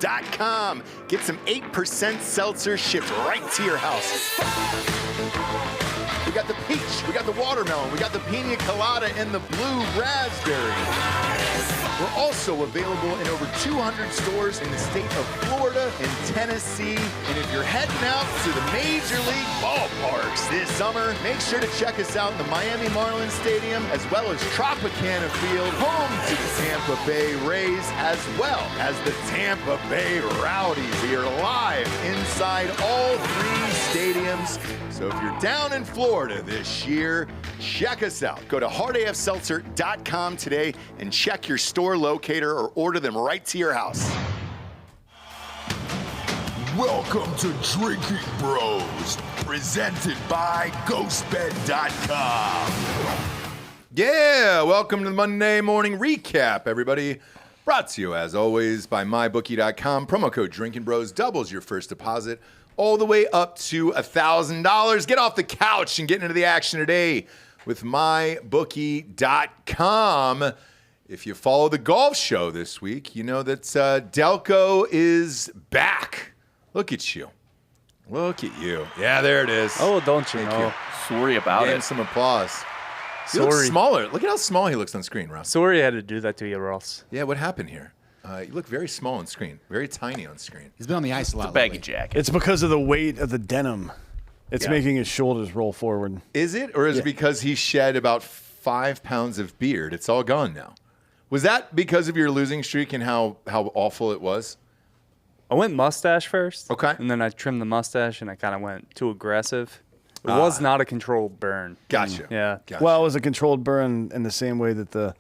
.com. Get some 8% seltzer shipped right to your house. We got the peach, we got the watermelon, we got the pina colada, and the blue raspberry. We're also available in over 200 stores in the state of Florida and Tennessee. And if you're heading out to the Major League ballparks this summer, make sure to check us out in the Miami Marlins Stadium, as well as Tropicana Field, home to the Tampa Bay Rays, as well as the Tampa Bay Rowdies. We are live inside all three stadiums. So if you're down in Florida this year, check us out. Go to hardafseltzer.com today and check your store locator or order them right to your house. Welcome to Drinking Bros, presented by GhostBed.com. Yeah, welcome to the Monday morning recap, everybody. Brought to you, as always, by MyBookie.com. Promo code Drinkin' Bros doubles your first deposit all the way up to $1,000. Get off the couch and get into the action today with MyBookie.com. If you follow the golf show this week, you know that Delco is back. Look at you. Look at you. Yeah, there it is. Oh, don't you Thank know? you. Sorry about Give him it. some applause. He looks Sorry. smaller. Look at how small he looks on screen, Ross. Sorry I had to do that to you, Ross. Yeah, what happened here? You look very small on screen, very tiny on screen. He's been on the ice a lot. Baggy lately. jacket. It's because of the weight of the denim. It's making his shoulders roll forward. Is it, or is it because he shed about 5 pounds of beard? It's all gone now. Was that because of your losing streak and how awful it was? I went mustache first. Okay. And then I trimmed the mustache and I kind of went too aggressive. It was not a controlled burn. Gotcha. Yeah. Gotcha. Well, it was a controlled burn in the same way that the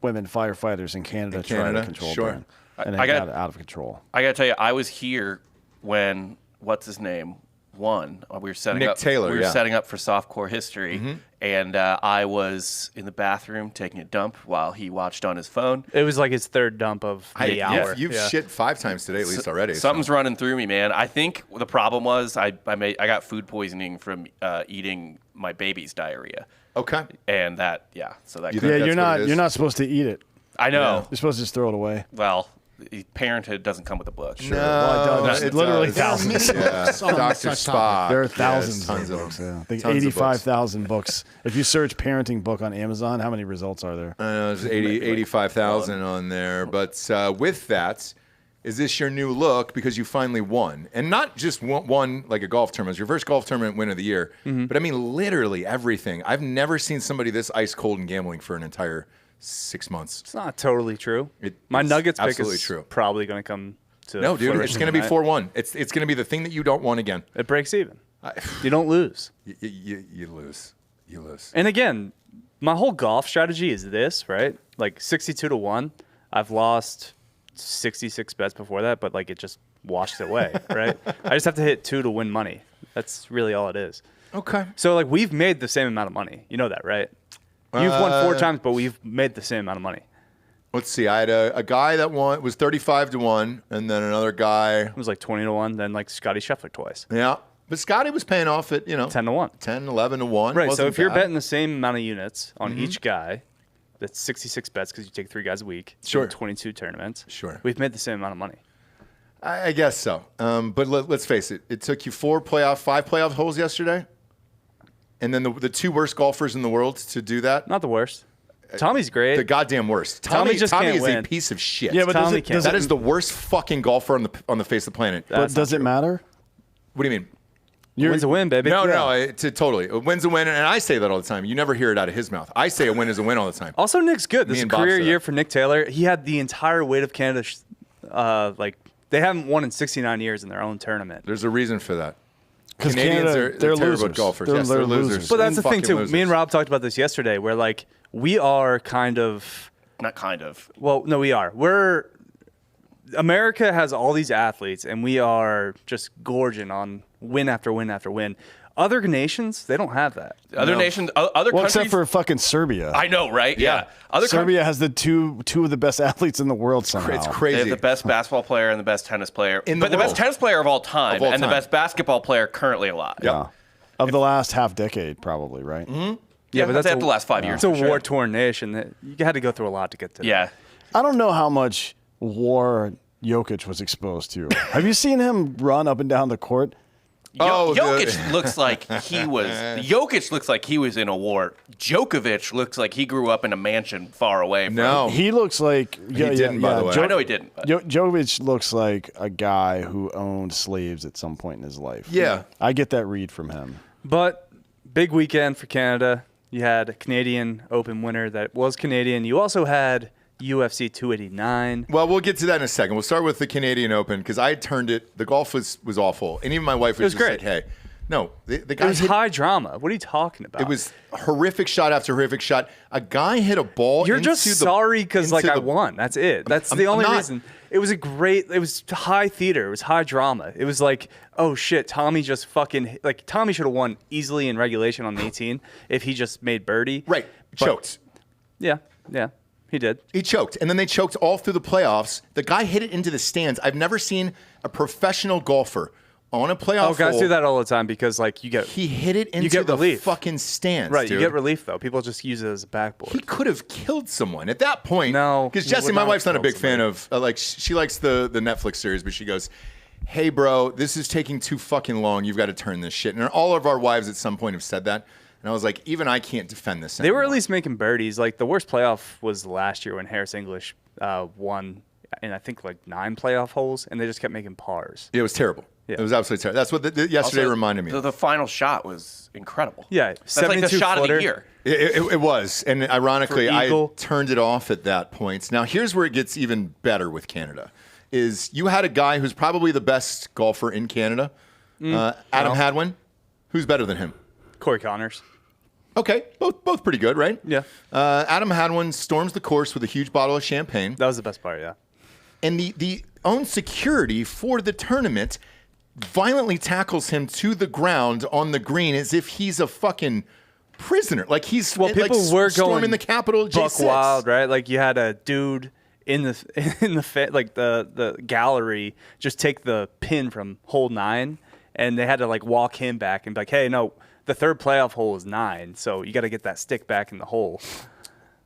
women firefighters in Canada tried a controlled Sure. burn. And it I got got- out of control. I gotta tell you, I was here when what's his name won. We were setting Nick up. Taylor, We were yeah. setting up for softcore history, and I was in the bathroom taking a dump while he watched on his phone. It was like his third dump of the hour. You've Yeah. shit 5 times today at least already. Something's so. running through me, man. I think the problem was I got food poisoning from eating my baby's diarrhea, Okay. and that so that You could- think Yeah, that's what it is? you're not supposed to eat it. I know. You're supposed to just throw it away. Well, parenthood doesn't come with a book. No, Well, it does. it Literally does. thousands. Yeah. On Dr. such Spock. There are Yes, thousands tons of of books. them. Yeah. I think Tons of books. 85,000 books. If you search parenting book on Amazon, how many results are there? I know, there's 85,000 on there. But with that, is this your new look because you finally won? And not just won like a golf tournament. It was your first golf tournament win of the year. But I mean, literally everything. I've never seen somebody this ice cold in gambling for an entire 6 months. It's not totally true. It's My Nuggets pick absolutely is true. probably going to come to No, dude, it's fruition going to be tonight. 4-1. It's going to be the thing that you don't want again. It breaks even. You don't lose. You lose. You lose. And again, my whole golf strategy is this, right? Like 62-1. I've lost 66 bets before that, but like it just washed it away, right? I just have to hit 2 to win money. That's really all it is. Okay. So like we've made the same amount of money. You know that, right? You've won 4 times, but we've made the same amount of money. Let's see. I had a guy that won was 35-1, and then another guy. It was like 20-1, then like Scotty Scheffler twice. Yeah, but Scotty was paying off at 10-1. 10, 11-1. Right. So Wasn't if you're bad. betting the same amount of units on each guy, that's 66 bets because you take 3 guys a week. Sure. in 22 tournaments. Sure. We've made the same amount of money. I guess so. But let's face it. It took you 5 playoff holes yesterday, and then the 2 worst golfers in the world to do that. Not the worst. Tommy's great. The goddamn worst. Tommy just Tommy can't is win. a piece of shit. Yeah, but does Tommy it, can't. does that it, is the worst fucking golfer on the face of the planet. but That's not does it true. matter? What do you mean? Win's a win, baby. No, it's totally. A win's a win, and I say that all the time. You never hear it out of his mouth. I say a win is a win all the time. Also, Nick's good. Me This is a and Bob career said year that. for Nick Taylor. He had the entire weight of Canada. They haven't won in 69 years in their own tournament. There's a reason for that. Because Canadians Canada, are they're terrible losers. golfers. They're, Yes, they're losers. But that's the thing, Fucking too. losers. Me and Rob talked about this yesterday, where like we are kind of. Not kind of. Well, no, we are. America has all these athletes, and we are just gorging on win after win after win. Other nations, they don't have that. Other nations, other Well, countries. except for fucking Serbia. I know, right? Yeah. Other Serbia has the two of the best athletes in the world somehow. It's They crazy. have the best basketball player and the best tennis player, In the but the best world. tennis player of all time, Of all and time. the best basketball player currently alive. Yeah. Of the last half decade, probably, right? Yeah, but that's a- after the last 5 years. It's a for sure. war-torn nation. You had to go through a lot to get to that. Yeah. I don't know how much war Jokic was exposed to. Have you seen him run up and down the court? Jokic looks like he was. Jokic looks like he was in a war. Djokovic looks like he grew up in a mansion far away. No, he looks like he didn't. By the way, I know he didn't. Djokovic looks like a guy who owned slaves at some point in his life. Yeah, I get that read from him. But big weekend for Canada. You had a Canadian Open winner that was Canadian. You also had UFC 289. Well, we'll get to that in a second. We'll start with the Canadian Open because I turned it. The golf was awful, and even my wife was just great. like, "Hey, no, the guy It was high drama. What are you talking about? It was horrific shot after horrific shot. A guy hit a ball. You're just sorry because I won. That's it. That's the only reason. It was it was high theater. It was high drama. It was like, oh shit, Tommy just fucking Tommy should have won easily in regulation on 18 if he just made birdie. Right, choked. Yeah. He did. He choked, and then they choked all through the playoffs. The guy hit it into the stands. I've never seen a professional golfer on a playoff. Oh, guys hole, do that all the time because he hit it into the relief. fucking stands. Right, dude. you get relief though. People just use it as a backboard. He could have killed someone at that point. No, because he Jesse, would my not wife's have not a big killed fan of she likes the Netflix series, but she goes, "Hey, bro, this is taking too fucking long. You've got to turn this shit." And all of our wives at some point have said that. And I was like, even I can't defend this anymore. They were at least making birdies. Like the worst playoff was last year when Harris English won, and I think 9 playoff holes, and they just kept making pars. It was terrible. Yeah. It was absolutely terrible. That's what yesterday Also, reminded me. The final shot was incredible. Yeah, That's like the shot of the year. It was. And ironically, For I Eagle. turned it off at that point. Now, here's where it gets even better with Canada. Is you had a guy who's probably the best golfer in Canada, Adam Hadwin. Who's better than him? Corey Connors. Okay, both pretty good, right? Yeah. Adam Hadwin storms the course with a huge bottle of champagne. That was the best part, yeah. And the own security for the tournament violently tackles him to the ground on the green as if he's a fucking prisoner. Like he's People were storming going the Capitol buck J6. wild, right? Like you had a dude in the gallery just take the pin from hole 9, and they had to walk him back and be like, hey, no, the third playoff hole is 9, so you got to get that stick back in the hole.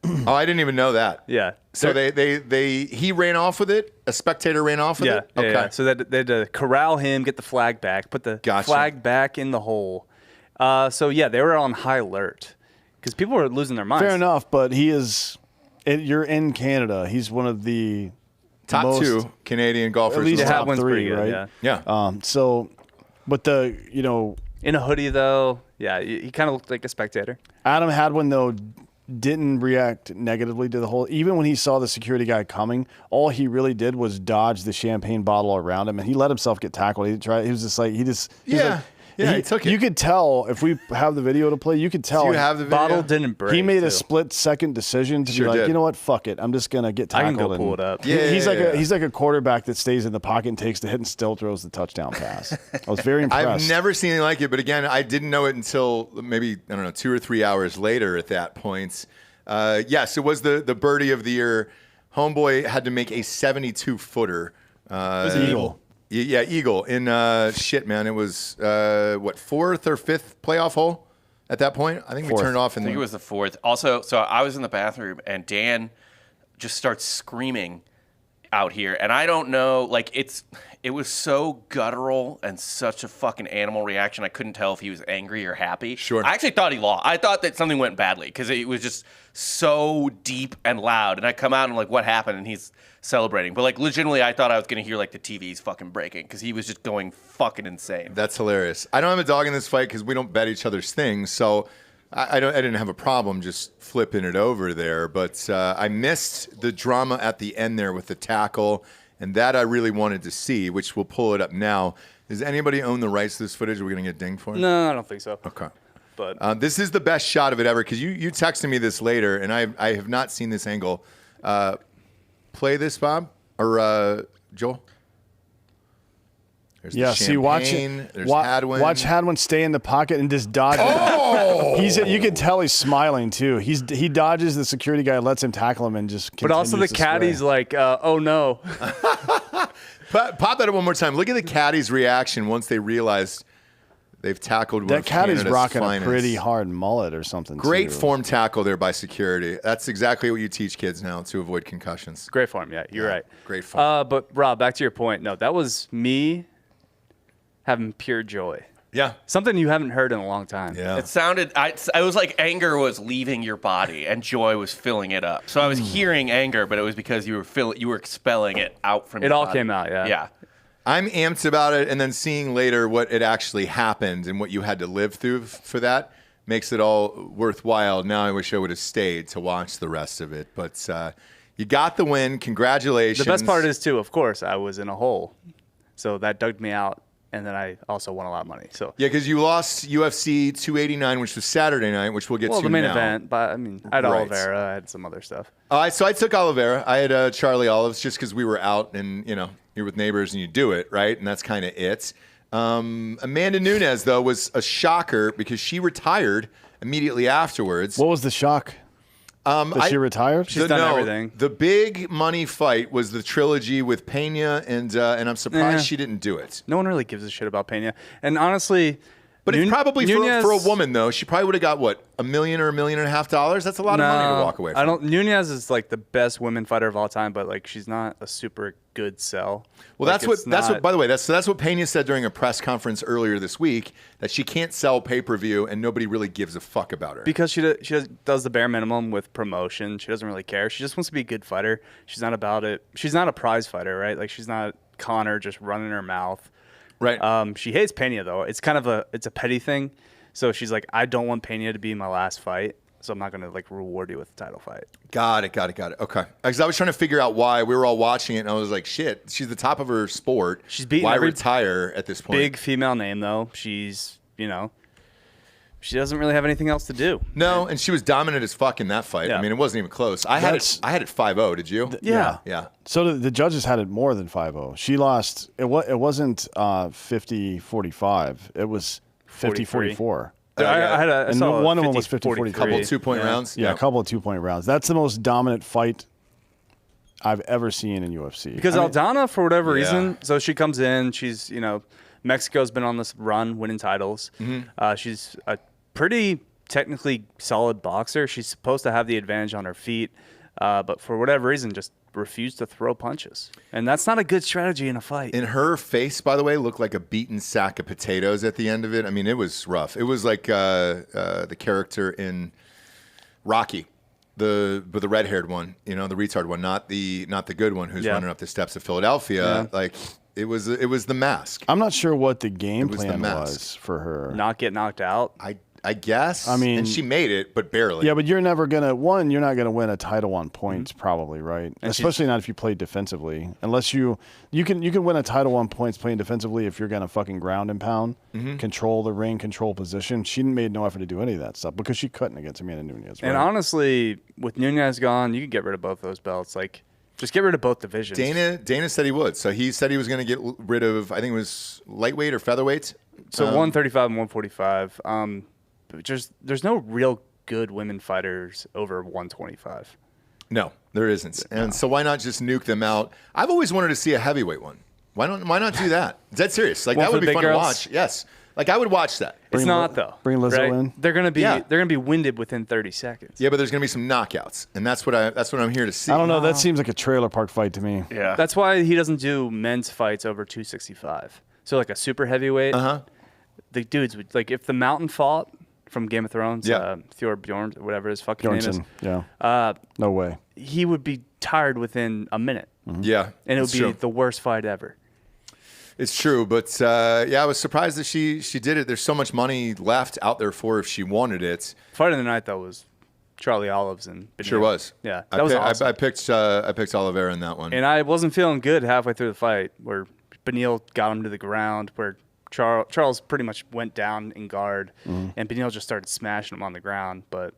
Oh, I didn't even know that. Yeah. So he ran off with it. A spectator ran off with it. Okay. Yeah. So they had to corral him, get the flag back, put the flag back in the hole. So yeah, they were on high alert because people were losing their minds. Fair enough, but he is. You're in Canada. He's one of the top 2 Canadian golfers. At least top Hadwin's 3, pretty good, right? Yeah. So, but in a hoodie though, yeah, he kind of looked like a spectator. Adam Hadwin though didn't react negatively to the whole. Even when he saw the security guy coming, all he really did was dodge the champagne bottle around him, and he let himself get tackled. He tried. He was just like he took it. You could tell if we have the video to play. You could tell. Do you have the video? Bottle didn't break. He made too. a split-second decision to Sure be like, did. you know what, fuck it, I'm just gonna get I tackled. can go pull it up. He's like a quarterback that stays in the pocket and takes the hit and still throws the touchdown pass. I was very impressed. I've never seen anything like it, but again, I didn't know it until maybe 2 or 3 hours later. At that point, yes, it was the birdie of the year. Homeboy had to make a 72-footer. It was an eagle. Yeah, eagle in shit, man. It was 4th or 5th playoff hole at that point. I think we turned off. I think it was the 4th. Also, so I was in the bathroom and Dan just starts screaming out here, and I don't know, it was so guttural and such a fucking animal reaction. I couldn't tell if he was angry or happy. Sure. I actually thought he lost. I thought that something went badly because it was just so deep and loud. And I come out and I'm like, what happened? And he's celebrating. But legitimately, I thought I was going to hear the TVs fucking breaking because he was just going fucking insane. That's hilarious. I don't have a dog in this fight because we don't bet each other's things. So I didn't have a problem just flipping it over there. But I missed the drama at the end there with the tackle. And that I really wanted to see, which we'll pull it up now. Does anybody own the rights to this footage? Are we going to get dinged for it? No, I don't think so. Okay. But this is the best shot of it ever because you texted me this later, and I have not seen this angle. Play this, Bob or Joel. There's the see, watch champagne. it. There's Hadwin. Watch Hadwin stay in the pocket and just dodge. Oh! You can tell he's smiling too. He dodges the security guy, lets him tackle him, and just. But also the continues to caddy's sway. like, oh no. Pop that up one more time. Look at the caddy's reaction once they realized They've tackled one That of caddy's Canada's rocking finest. a pretty hard mullet or something. Great too. form tackle there by security. That's exactly what you teach kids now to avoid concussions. Great form, yeah, you're right. Great form. But Rob, back to your point. No, that was me having pure joy. Yeah. Something you haven't heard in a long time. Yeah. It sounded. I was like anger was leaving your body and joy was filling it up. So I was hearing anger, but it was because you were expelling it out from. It your all body. came out, yeah. Yeah. I'm amped about it, and then seeing later what it actually happened and what you had to live through for that makes it all worthwhile. Now I wish I would have stayed to watch the rest of it. But you got the win. Congratulations. The best part is, too, of course, I was in a hole. So that dug me out, and then I also won a lot of money. So Yeah, because you lost UFC 289, which was Saturday night, which we'll get to the main now. event, but I mean, I had Right. Oliveira, I had some other stuff. So I took Oliveira. I had Charlie Olives just because we were out and, you're with neighbors and you do it, right? And that's kind of it. Amanda Nunes, though, was a shocker because she retired immediately afterwards. What was the shock? That she retired? She's done everything. The big money fight was the trilogy with Pena, and I'm surprised she didn't do it. No one really gives a shit about Pena. And honestly, But it's probably Nunes, for a woman, though. She probably would have got, what, $1 million or $1.5 million? That's a lot of money to walk away from. Nunez is like the best women fighter of all time, but like she's not a super good sell. Well, Like, that's what. By the way, that's what Pena said during a press conference earlier this week, that she can't sell pay-per-view and nobody really gives a fuck about her. because she does the bare minimum with promotion. She doesn't really care. She just wants to be a good fighter. She's not about it. She's not a prize fighter, right? Like she's not Connor just running her mouth. Right. She hates Pena though. It's kind of a petty thing. So she's like, I don't want Pena to be my last fight, so I'm not going to like reward you with a title fight. Got it. Okay. Because I was trying to figure out why we were all watching it, and I was like, shit, she's the top of her sport. She's beating Why every retire at this point? Big female name though. She's she doesn't really have anything else to do. No, and she was dominant as fuck in that fight. Yeah. I mean, it wasn't even close. I had it 5-0. Did you? Yeah. So the judges had it more than 5-0. She lost. It wasn't 50-45. It was 50-44. I saw one of them was 50-43. 50-43. Couple 2-point rounds. Yeah, a couple of 2-point rounds. That's the most dominant fight I've ever seen in UFC. Because Aldana, for whatever Yeah. reason, so she comes in. She's Mexico's been on this run, winning titles. She's a pretty technically solid boxer. She's supposed to have the advantage on her feet, but for whatever reason, just refused to throw punches. And that's not a good strategy in a fight. And her face, by the way, looked like a beaten sack of potatoes at the end of it. I mean, it was rough. It was like the character in Rocky, the red-haired one, the retard one, not the good one who's running up the steps of Philadelphia. Yeah. Like it was the mask. I'm not sure what the game was the plan mask. was for her. Not get knocked out. I guess. I mean- and she made it, but barely. Yeah, but you're never gonna you're not gonna win a title on points, probably, right? Especially not if you play defensively. Unless you can win a title on points playing defensively if you're gonna fucking ground and pound, control the ring, control position. She made no effort to do any of that stuff because she couldn't against Amanda Nunes. Right? And honestly, with Nunez gone, you could get rid of both those belts. Like, just get rid of both divisions. Dana said he would. So he said he was going to get rid of, I think it was lightweight or featherweight. So 135 and 145. There's no real good women fighters over 125. No, there isn't. And so why not just nuke them out? I've always wanted to see a heavyweight one. Why not do that? Dead serious. Like One that for would the be big fun girls? to watch. Yes. Like I would watch that. It's not though. bring Lizzo right? in? They're gonna be Yeah. they're gonna be winded within 30 seconds. Yeah, but there's going to be some knockouts. And that's what I'm here to see. I don't know. That seems like a trailer park fight to me. Yeah. That's why he doesn't do men's fights over 265. So like a super heavyweight. The dudes would like if the Mountain fought from Game of Thrones. Yeah. Thor Bjorn, whatever his fucking name is. Bjornsson, yeah. No way. He would be tired within a minute, Yeah. and it would it's be true. the worst fight ever. It's true, but I was surprised that she did it. There's so much money left out there for her if she wanted it. Fight of the night though was Charlie Olives and Benil. Sure was. Yeah, that was awesome. I picked Oliveira in that one. And I wasn't feeling good halfway through the fight where Benil got him to the ground, where Charles pretty much went down in guard, and Benil just started smashing him on the ground. But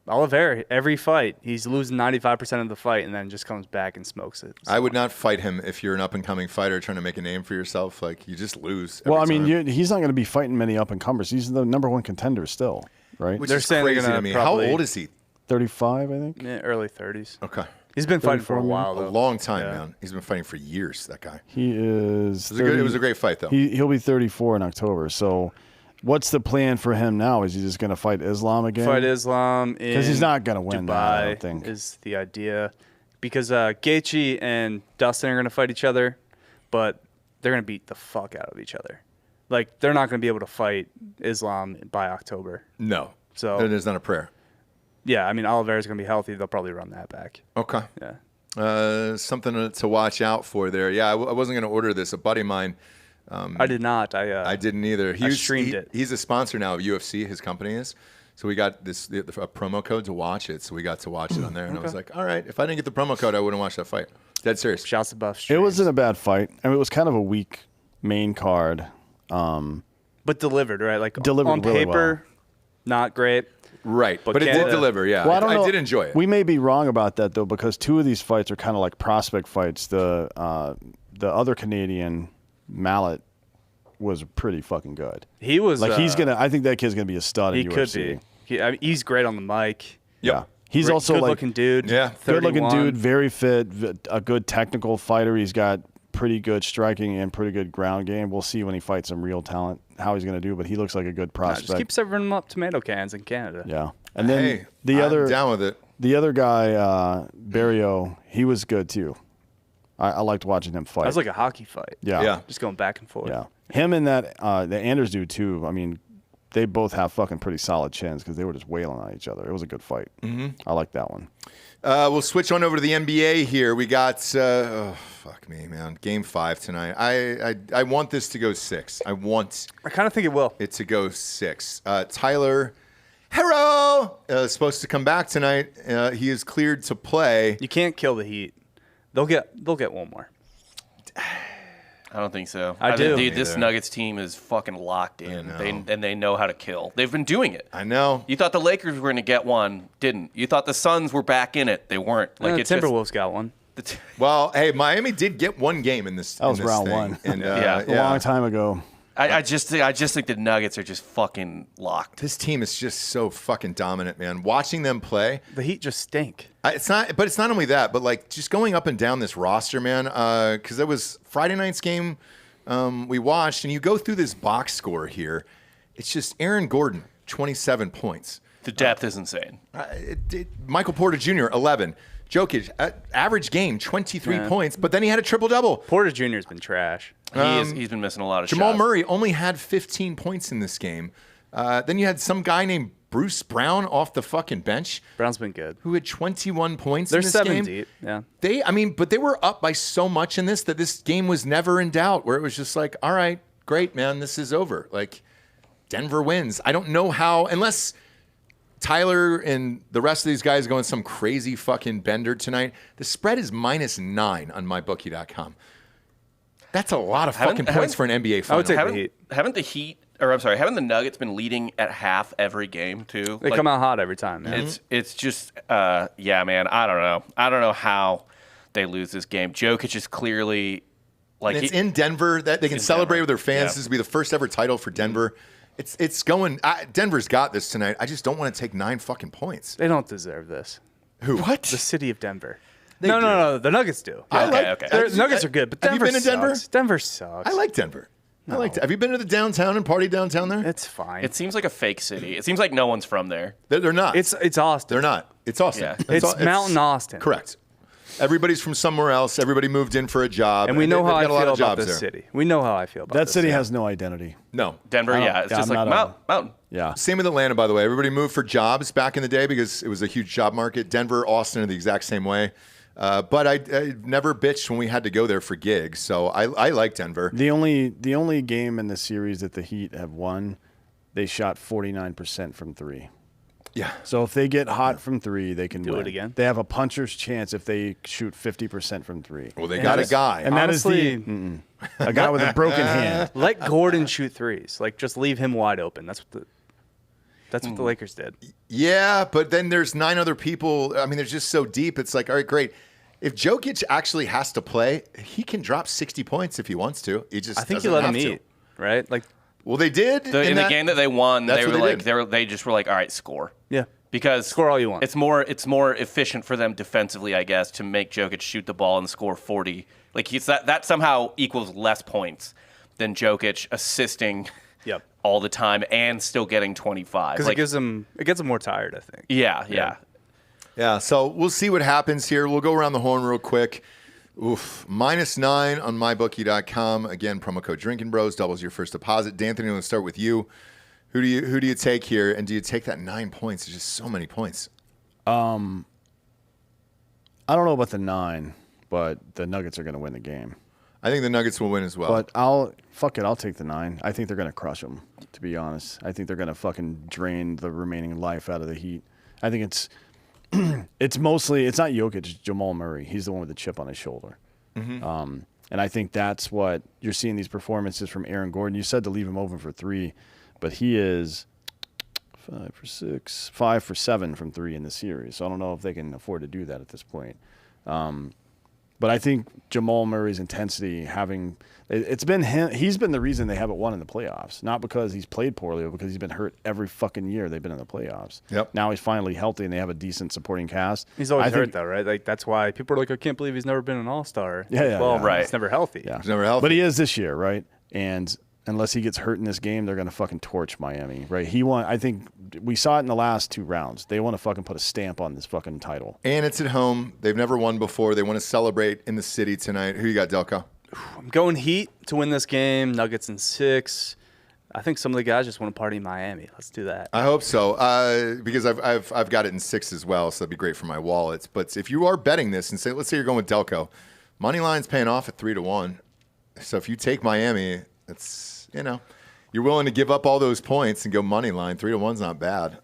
Oliveira, every fight, he's losing 95% of the fight and then just comes back and smokes it. So I would not fight him if you're an up-and-coming fighter trying to make a name for yourself. Like, you just lose every Well, I mean, time. he's not going to be fighting many up-and-comers. He's the number one contender still, right? Which They're is saying they're crazy gonna to me. probably- How old is he? 35, I think. early 30s. Okay. He's been fighting for a 34 while, A though. long time, Yeah. man. He's been fighting for years, that guy. He is. It was a great fight, though. He'll be 34 in October. So What's the plan for him now? Is he just going to fight Islam again? Fight Islam because he's not going to win Dubai that, I don't think. Is the idea. Because Gaethje and Dustin are going to fight each other, but they're going to beat the fuck out of each other. Like, they're not going to be able to fight Islam by October. No. So there's not a prayer. Yeah, I mean, Oliveira's going to be healthy. They'll probably run that back. Okay. Yeah. Something to watch out for there. Yeah, I wasn't going to order this. A buddy of mine. I did not. I didn't either. I streamed it. He's a sponsor now of UFC. His company is. So we got a promo code to watch it. So we got to watch it on there. And I was like, all right, if I didn't get the promo code, I wouldn't watch that fight. Dead serious. Shouts to Buff It Streams. wasn't a bad fight. I mean, it was kind of a weak main card. But delivered, right? Like, Delivered on really paper, not great. Right. But it did Canada- deliver, yeah. Well, I don't know. I did enjoy it. We may be wrong about that, though, because two of these fights are kind of like prospect fights. The other Canadian, Mallet, was pretty fucking good. He was Like, I think that kid's going to be a stud He in could UFC. be. He's great on the mic. Yeah. He's Great- also like good-looking dude. Yeah. good-looking 31. dude, very fit, a good technical fighter. He's got pretty good striking and pretty good ground game. We'll see when he fights some real talent how he's going to do, but he looks like a good prospect. Just keep serving him up tomato cans in Canada. Yeah. And then Hey, the I'm down with it. The other guy, Barrio, he was good too. I liked watching him fight. That was like a hockey fight. yeah. Yeah. Just going back and forth. Yeah. Him and that the Anders dude too. I mean, they both have fucking pretty solid chins because they were just wailing on each other. It was a good fight. Mm-hmm. I like that one. We'll switch on over to the NBA here. We got, fuck me, man. Game 5 tonight. I want this to go 6. I want I kind of think it will. it to go 6. Tyler Hero is supposed to come back tonight. He is cleared to play. You can't kill the Heat. They'll get one more. I don't think so. I do. Dude, this Either. Nuggets team is fucking locked in. They know how to kill. They've been doing it. I know. You thought the Lakers were going to get one, didn't? You thought the Suns were back in it. They weren't. Like it's Timberwolves got one. Well, hey, Miami did get one game in this. That was in this round thing. one. And, Yeah. A long time ago. I just think the Nuggets are just fucking locked. This team is just so fucking dominant, man. Watching them play, The Heat just stink. it's not only that, but like just going up and down this roster, man. Because it was Friday night's game we watched, and you go through this box score here. It's just Aaron Gordon, 27 points. The depth is insane. Michael Porter Jr., 11. Jokic, average game, 23 points, but then he had a triple-double. Porter Jr. has been trash. He's been missing a lot of Jamal shots. Murray only had 15 points in this game. Then you had some guy named Bruce Brown off the fucking bench Brown's been good. who had 21 points They're in this 7 game. deep. Yeah. But they were up by so much in this that this game was never in doubt, where it was just like, all right, great, man, this is over. Like, Denver wins. I don't know how, unless Tyler and the rest of these guys go on some crazy fucking bender tonight. The spread is -9 on mybookie.com. That's a lot of fucking points for an NBA final. I would take the Haven't Heat. haven't the Nuggets been leading at half every game too? They come out hot every time, man. It's just yeah, man. I don't know how they lose this game. Jokic is clearly like And it's in Denver that they can celebrate Denver. with their fans. Yeah. This will be the first ever title for Denver. It's going. Denver's got this tonight. I just don't want to take 9 fucking points. They don't deserve this. Who? What? The city of Denver. They No, do. no. The Nuggets do. Okay. The Nuggets are good, but Have you Denver been to Denver? sucks. Denver sucks. I like Denver. I like. Have you been to the downtown and party downtown there? It's fine. It seems like a fake city. It seems like no one's from there. They're not. It's Austin. They're not. It's Austin. Yeah. It's Mountain Austin. Correct. Everybody's from somewhere else. Everybody moved in for a job. And we know how I they've got a lot feel of about jobs this there. city. We know how I feel about That this city has no identity. No. Denver, I don't- yeah, it's yeah, just I'm like not mountain. Yeah. Same with Atlanta, by the way. Everybody moved for jobs back in the day because it was a huge job market. Denver, Austin are the exact same way. But I never bitched when we had to go there for gigs. So I like Denver. The only game in the series that the Heat have won, they shot 49% from 3. Yeah. So if they get hot from 3, they can Do win. it again. They have a puncher's chance if they shoot 50% from 3. Well, they got a guy. And that is Honestly, a guy with a broken hand. let Gordon shoot threes. Like, just leave him wide open. That's what the Lakers did. Yeah, but then there's 9 other people. I mean, they're just so deep. It's like, all right, great. If Jokic actually has to play, he can drop 60 points if he wants to. He just I think you doesn't let him have to. eat, right? Like, Well, they did In the game that they won, that's they what were they like did. they just were like, all right, score. yeah. Because Score all you want. It's more efficient for them defensively, I guess, to make Jokic shoot the ball and score 40. Like that somehow equals less points than Jokic assisting all the time and still getting 25. Because it gets them more tired, I think. Yeah. Yeah, so we'll see what happens here. We'll go around the horn real quick. -9 on mybookie.com. Again, promo code Drinkin Bros doubles your first deposit. D'Anthony, let's start with you. Who do you take here, and do you take that 9 points? It's just so many points. I don't know about the 9, but the Nuggets are going to win the game. I think the Nuggets will win as well. But I'll take the 9. I think they're going to crush them, to be honest. I think they're going to fucking drain the remaining life out of the Heat. I think it's mostly, it's not Jokic, it's Jamal Murray. He's the one with the chip on his shoulder. And I think that's what you're seeing these performances from Aaron Gordon. You said to leave him open for 3, but he is 5 for 6, 5 for 7 from 3 in the series. So I don't know if they can afford to do that at this point. But I think Jamal Murray's intensity, it's been him. He's been the reason they haven't won in the playoffs. Not because he's played poorly, but because he's been hurt every fucking year they've been in the playoffs. Yep. Now he's finally healthy and they have a decent supporting cast. He's always hurt though, right? Like that's why people are like, I can't believe he's never been an All-Star. Well, right. He's never healthy. Yeah. He's never healthy. But he is this year, right? And unless he gets hurt in this game, they're going to fucking torch Miami, right? I think we saw it in the last 2 rounds. They want to fucking put a stamp on this fucking title. And it's at home. They've never won before. They want to celebrate in the city tonight. Who you got, Delco? I'm going Heat to win this game. Nuggets in 6. I think some of the guys just want to party in Miami. Let's do that. I hope so, because I've got it in 6 as well, so that'd be great for my wallets. But if you are betting this, and let's say you're going with Delco, money line's paying off at 3-1. So if you take Miami, it's you're willing to give up all those points and go money line. 3-1's not bad.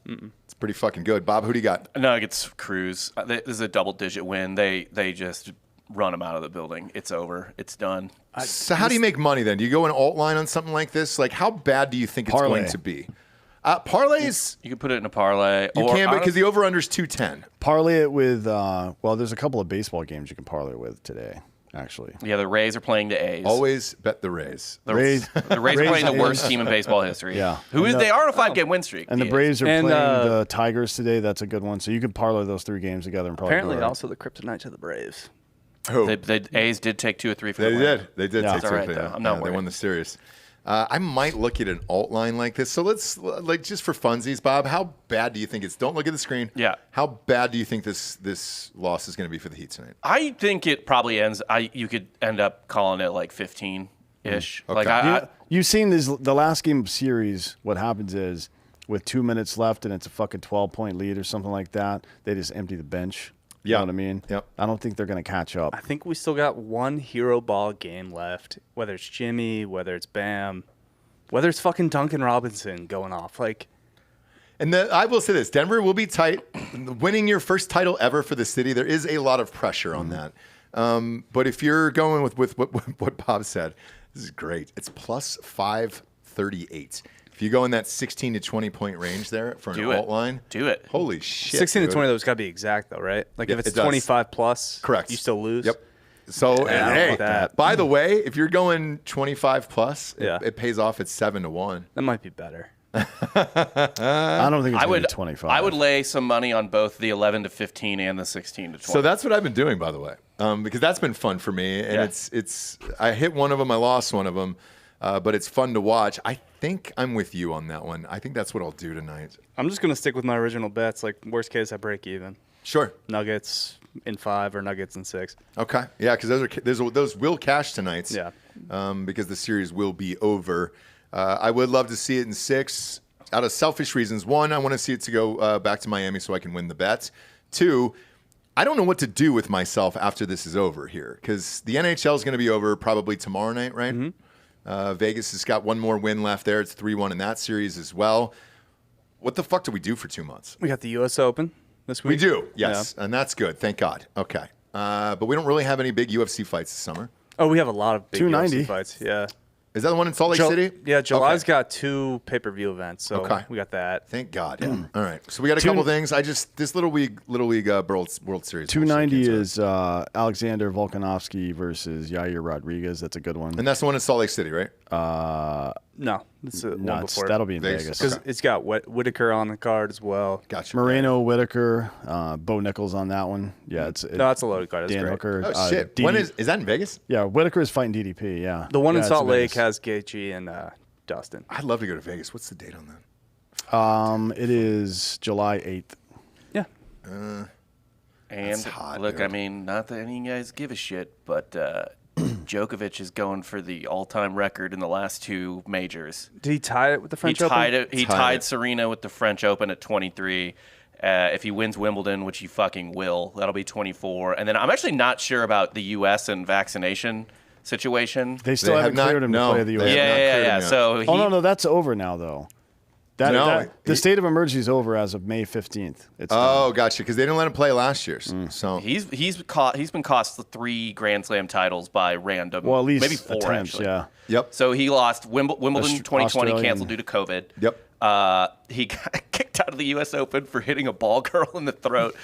It's pretty fucking good. Bob, who do you got? Nuggets cruise. This is a double-digit win. They just run them out of the building. It's over. It's done. So how do you make money then? Do you go an alt line on something like this? Like how bad do you think it's going to be? Parlays. You can put it in a parlay. You can, because the over/under is 210. Parlay it with there's a couple of baseball games you can parlay with today. Actually, yeah, the Rays are playing the A's. Always bet the Rays. The Rays are playing the worst team in baseball history. Yeah. They are on a 5-game win streak. And the Braves are playing the Tigers today. That's a good one. So you could parlay those 3 games together and probably apparently also the kryptonite to the Braves. Who? The A's did take 2 or 3 for They the did. They did take 2 or 3. I'm not worried. They won the series. I might look at an alt line like this. So let's, just for funsies, Bob, how bad do you think it's? Don't look at the screen. Yeah. How bad do you think this loss is going to be for the Heat tonight? I think it probably ends. You could end up calling it like 15-ish. Okay. Like you've seen the last game of series. What happens is with 2 minutes left and it's a fucking 12-point lead or something like that, they just empty the bench. You know what I mean? Yep. I don't think they're going to catch up. I think we still got one hero ball game left, whether it's Jimmy, whether it's Bam, whether it's fucking Duncan Robinson going off. And I will say this, Denver will be tight. Winning your first title ever for the city, there is a lot of pressure on that. But if you're going with what Bob said, this is great. It's plus 538. If you go in that 16 to 20 point range there for an alt line, do it. Holy shit. 16 dude. to 20, those got to be exact, though, right? Like if it's it does. 25 plus, Correct. you still lose. Yep. So, Yeah, hey, that. by the way, if you're going 25 plus, Yeah. it pays off at 7-1. That might be better. I don't think it's going to be 25. I would lay some money on both the 11 to 15 and the 16 to 20. So that's what I've been doing, by the way, because that's been fun for me. And it's I hit one of them, I lost one of them, but it's fun to watch. I think I'm with you on that one. I think that's what I'll do tonight. I'm just going to stick with my original bets. Like, worst case, I break even. Sure. Nuggets in 5 or Nuggets in 6. Okay. Yeah, because those will cash tonight. Yeah. Because the series will be over. I would love to see it in 6 out of selfish reasons. 1, I want to see it to go back to Miami so I can win the bet. 2, I don't know what to do with myself after this is over here because the NHL is going to be over probably tomorrow night, right? Mm-hmm. Vegas has got one more win left there. It's 3-1 in that series as well. What the fuck do we do for 2 months? We got the U.S. Open this week. We do, yes, and that's good. Thank God. Okay. But we don't really have any big UFC fights this summer. Oh, we have a lot of big 290 UFC fights. Yeah. Is that the one in Salt Lake City? Yeah, July's Okay. got 2 pay-per-view events, so we got that. Thank God. All right. So we got a couple things. this Little League World Series. 290 is Alexander Volkanovski versus Yair Rodriguez. That's a good one. And that's the one in Salt Lake City, right? No, it's one before. That'll be in Vegas. Vegas. Because it's got Whitaker on the card as well. Gotcha. Moreno, Whitaker, Bo Nichols on that one. Yeah, No, it's a loaded card. That's Dan great. Hooker. Oh, shit. When is that in Vegas? Yeah, Whitaker is fighting DDP. Yeah, The one in it's Salt Lake Vegas. has Gaethje and Dustin. I'd love to go to Vegas. What's the date on that? It is July 8th. Yeah. And hot, look, dude. I mean, not that any of you guys give a shit, but Djokovic is going for the all-time record in the last 2 majors. Did he tie it with the French Open? He tied Serena with the French Open at 23. If he wins Wimbledon, which he fucking will, that'll be 24. And then I'm actually not sure about the U.S. and vaccination situation. They still They haven't have not- cleared him no, to play the they U.S. have not cleared him Yeah. yet. So he, No, that's over now, though. The state of emergency is over as of May 15th. It's Oh, gotcha. Because they didn't let him play last year's. So he's been cost 3 Grand Slam titles by random. well, at least maybe 4 attempts, actually. yeah. Yep. So he lost Wimbledon 2020 Australian. canceled due to COVID. Yep. He got kicked out of the U.S. Open for hitting a ball girl in the throat.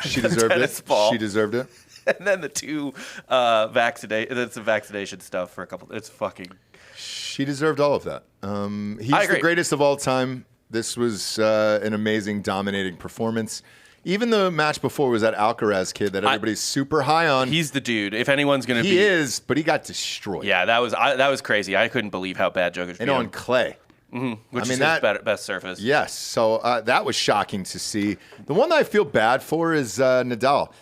She with a deserved tennis it. ball. She deserved it. And then the 2 vaccination stuff for a couple. It's fucking. She deserved all of that. He's I the agree. greatest of all time. This was an amazing, dominating performance. Even the match before was that Alcaraz kid that everybody's super high on. He's the dude. If anyone's gonna He be, is, but he got destroyed. yeah, that was crazy. I couldn't believe how bad Jokic beat And on him, clay. which I mean, is his best surface. Yes. So that was shocking to see. The one that I feel bad for is Nadal.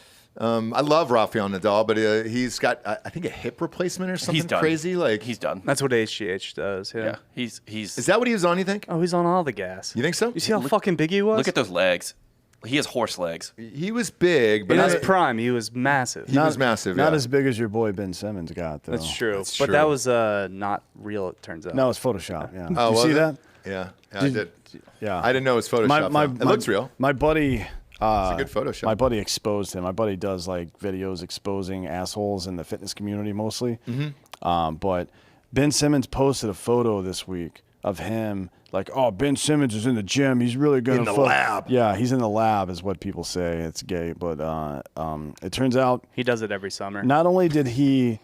I love Rafael Nadal, but he's got, I think, a hip replacement or something He's done. crazy. Like He's done. That's what HGH does. Yeah. Yeah, he's. Is that what he was on? You think? Oh, he's on all the gas. You think so? You see how fucking big he was? Look at those legs. He has horse legs. He was big, but In I- his prime, he was massive. he was massive. Not yeah. as big as your boy Ben Simmons got, though. That's true. That's But true. that was not real, it turns out. No, it's Photoshop. Yeah. Oh, you was see it? that? Yeah, I did. Yeah. I didn't know it was Photoshop. It looks real. My buddy. It's a good Photoshop. My buddy exposed him. My buddy does like videos exposing assholes in the fitness community mostly. Mm-hmm. But Ben Simmons posted a photo this week of him like, oh, Ben Simmons is in the gym. He's really gonna In the lab. Yeah, he's in the lab is what people say. It's gay, but it turns out He does it every summer. not only did he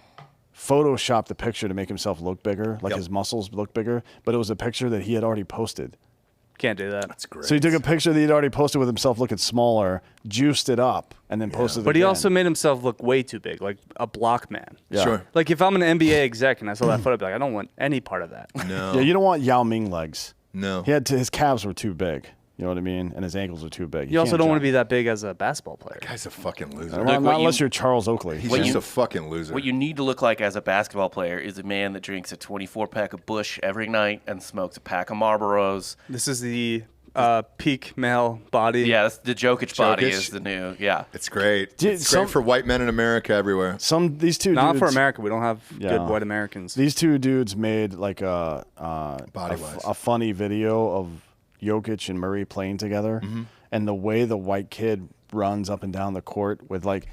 Photoshop the picture to make himself look bigger, like Yep. his muscles look bigger, but it was a picture that he had already posted. Can't do that. That's great. So he took a picture that he'd already posted with himself looking smaller, juiced it up, and then posted it But he again. also made himself look way too big, like a block man. Yeah. Sure. Like if I'm an NBA exec and I saw that photo, I'd be like, I don't want any part of that. No. Yeah, you don't want Yao Ming legs. No. He had his calves were too big. You know what I mean? And his ankles were too big. You also can't don't want to jump. be that big as a basketball player. Guy's a fucking loser. Well, Look, not unless you're Charles Oakley. He's What just you- a fucking loser. What you need to look like as a basketball player is a man that drinks a 24-pack of Busch every night and smokes a pack of Marlboros. This is the peak male body. Yeah, that's the Jokic body Jokic? is the new. Yeah. It's great. Dude, It's some- great for white men in America everywhere. These two Not dudes, for America. We don't have Yeah. good white Americans. These two dudes made like Body-wise. a funny video of Jokic and Murray playing together, and the way the white kid runs up and down the court with like,